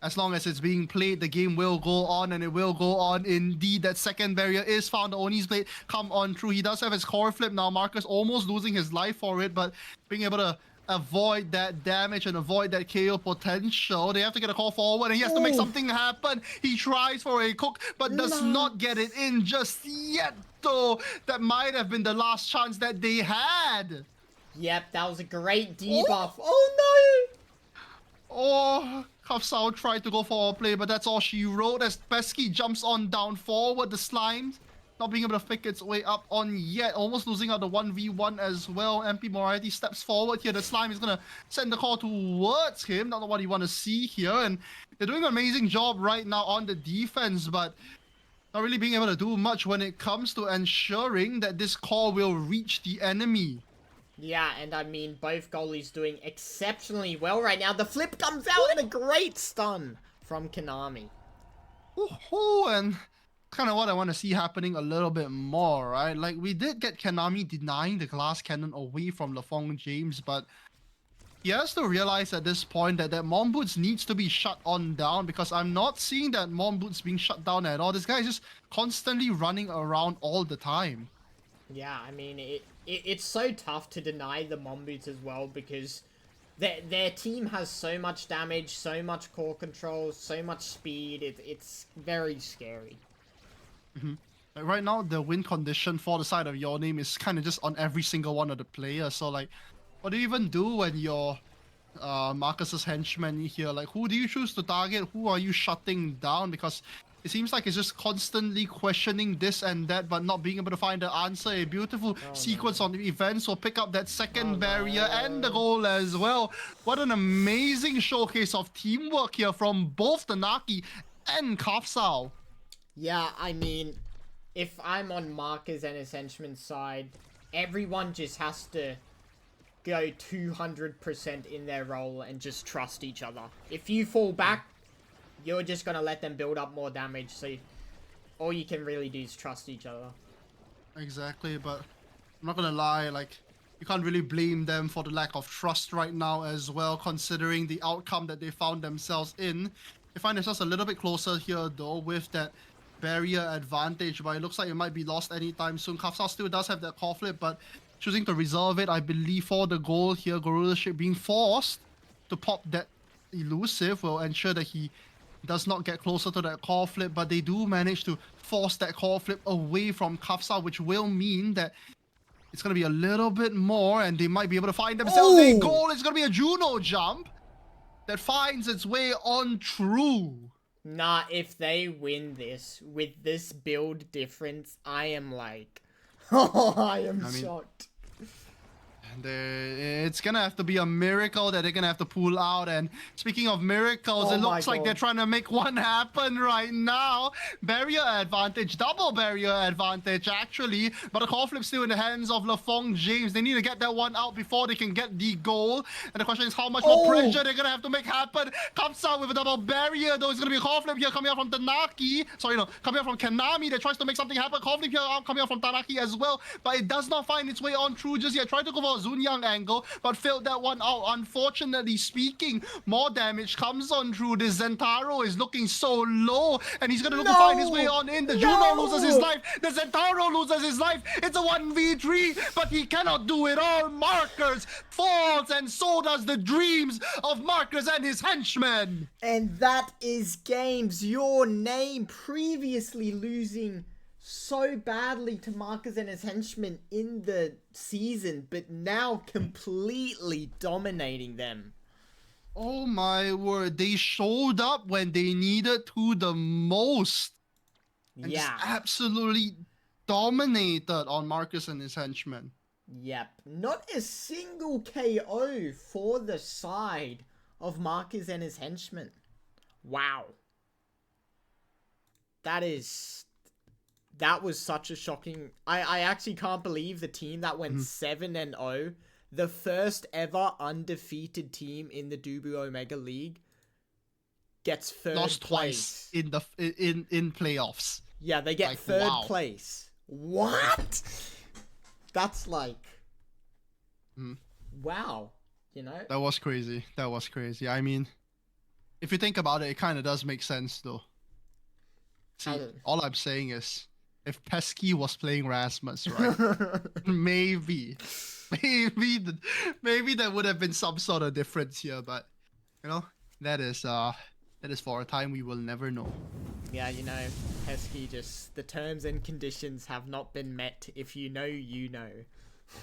as long as it's being played, the game will go on, and it will go on indeed. That second barrier is found. The Oni's blade come on through. He does have his core flip now. Marcus almost losing his life for it, but being able to avoid that damage and avoid that KO potential. They have to get a call forward, and he has to make something happen. He tries for a cook, but does not get it in just yet, though. That might have been the last chance that they had. Yep, that was a great debuff. Oh no! Oh, Kafsao tried to go for a play, but that's all she wrote as Pesky jumps on down forward. The Slimes not being able to pick its way up on yet, almost losing out the 1v1 as well. MP Moriarty steps forward here. The Slime is going to send the call towards him. Not what you want to see here. And they're doing an amazing job right now on the defense, but not really being able to do much when it comes to ensuring that this call will reach the enemy. Yeah, and I mean, both goalies doing exceptionally well right now. The flip comes out and a great stun from Konami. And kind of what I want to see happening a little bit more, right? Like, we did get Konami denying the glass cannon away from LaFong James, but he has to realize at this point that Mom Boots needs to be shut on down, because I'm not seeing that Mom Boots being shut down at all. This guy is just constantly running around all the time. Yeah, I mean, it's so tough to deny the Mom Boots as well, because their team has so much damage, so much core control, so much speed. It's very scary. Like right now, the win condition for the side of Your Name is kind of just on every single one of the players. So like, what do you even do when you're Marcus's henchman here? Like, who do you choose to target? Who are you shutting down? Because it seems like it's just constantly questioning this and that, but not being able to find the answer. A beautiful sequence on the events will pick up that second barrier and the goal as well. What an amazing showcase of teamwork here from both the Naki and Kafsao. Yeah, I mean, if I'm on Marcus and his henchman's side, everyone just has to go 200% in their role and just trust each other. If you fall back, you're just gonna let them build up more damage, so all you can really do is trust each other. Exactly, but I'm not gonna lie, like, you can't really blame them for the lack of trust right now as well, considering the outcome that they found themselves in. They find themselves a little bit closer here, though, with that barrier advantage, but it looks like it might be lost anytime soon. Kafsao still does have that core flip, but choosing to reserve it, I believe, for the goal here. Gorilla Ship being forced to pop that elusive will ensure that he does not get closer to that core flip, but they do manage to force that core flip away from Kafsao, which will mean that it's going to be a little bit more, and they might be able to find themselves a goal. It's going to be a Juno jump that finds its way on through. Nah, if they win this, with this build difference, I am like... I am shocked. It's gonna have to be a miracle that they're gonna have to pull out. And speaking of miracles, it looks like they're trying to make one happen right now. Barrier advantage, double barrier advantage actually, but the call flip still in the hands of LaFong James. They need to get that one out before they can get the goal. And the question is how much more pressure they're gonna have to make happen. Comes out with a double barrier, though. It's gonna be a call flip here coming out from Tanaki. Sorry, no, coming out from Konami that tries to make something happen. Call flip here coming out from Tanaki as well, but it does not find its way on through just yet. Try to go for a Zunyang angle, but failed that one out. Unfortunately speaking, more damage comes on through. The Zentaro is looking so low, and he's gonna look to find his way on in. The Juno loses his life. The Zentaro loses his life. It's a 1v3, but he cannot do it all. Markers falls, and so does the dreams of Markers and his henchmen. And that is games. Your Name previously losing so badly to Marcus and his henchmen in the season, but now completely dominating them. Oh my word, they showed up when they needed to the most and just Yeah. absolutely dominated on Marcus and his henchmen. Yep. Not a single KO for the side of Marcus and his henchmen. Wow. That was such a shocking. I actually can't believe the team that went 7-0, the first ever undefeated team in the Dubu Omega League, gets third Lost place. twice in playoffs. Yeah, they get Like, third wow. place. What? That's like, wow. You know? That was crazy. That was crazy. I mean, if you think about it, it kind of does make sense though. See, all I'm saying is, if Pesky was playing Rasmus, right? maybe there would have been some sort of difference here, but you know, that is for a time we will never know. Yeah, you know, Pesky just, the terms and conditions have not been met. If you know, you know.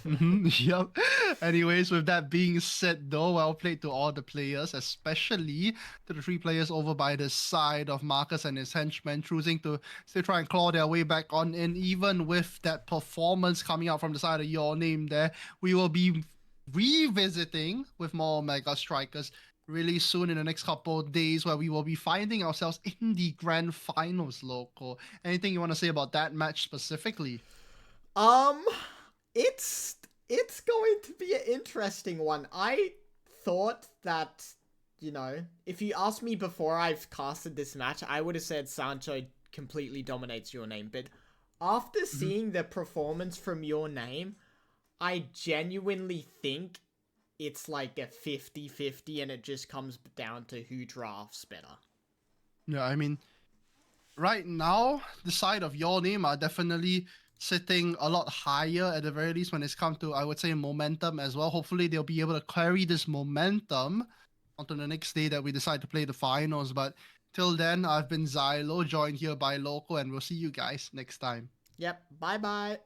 Yep. Anyways, with that being said, though, well played to all the players, especially to the 3 players over by the side of Marcus and his henchmen, choosing to still try and claw their way back on. And even with that performance coming out from the side of Your Name there, we will be revisiting with more Mega Strikers really soon in the next couple of days, where we will be finding ourselves in the grand finals, Loco. Anything you want to say about that match specifically? It's going to be an interesting one. I thought that, you know, if you asked me before I've casted this match, I would have said Sancho completely dominates Your Name. But after seeing the performance from Your Name, I genuinely think it's like a 50-50 and it just comes down to who drafts better. Yeah, I mean, right now, the side of Your Name are definitely sitting a lot higher at the very least when it's come to, I would say, momentum as well. Hopefully they'll be able to carry this momentum onto the next day that we decide to play the finals. But till then, I've been Xylo, joined here by Loco, and we'll see you guys next time. Yep, bye-bye.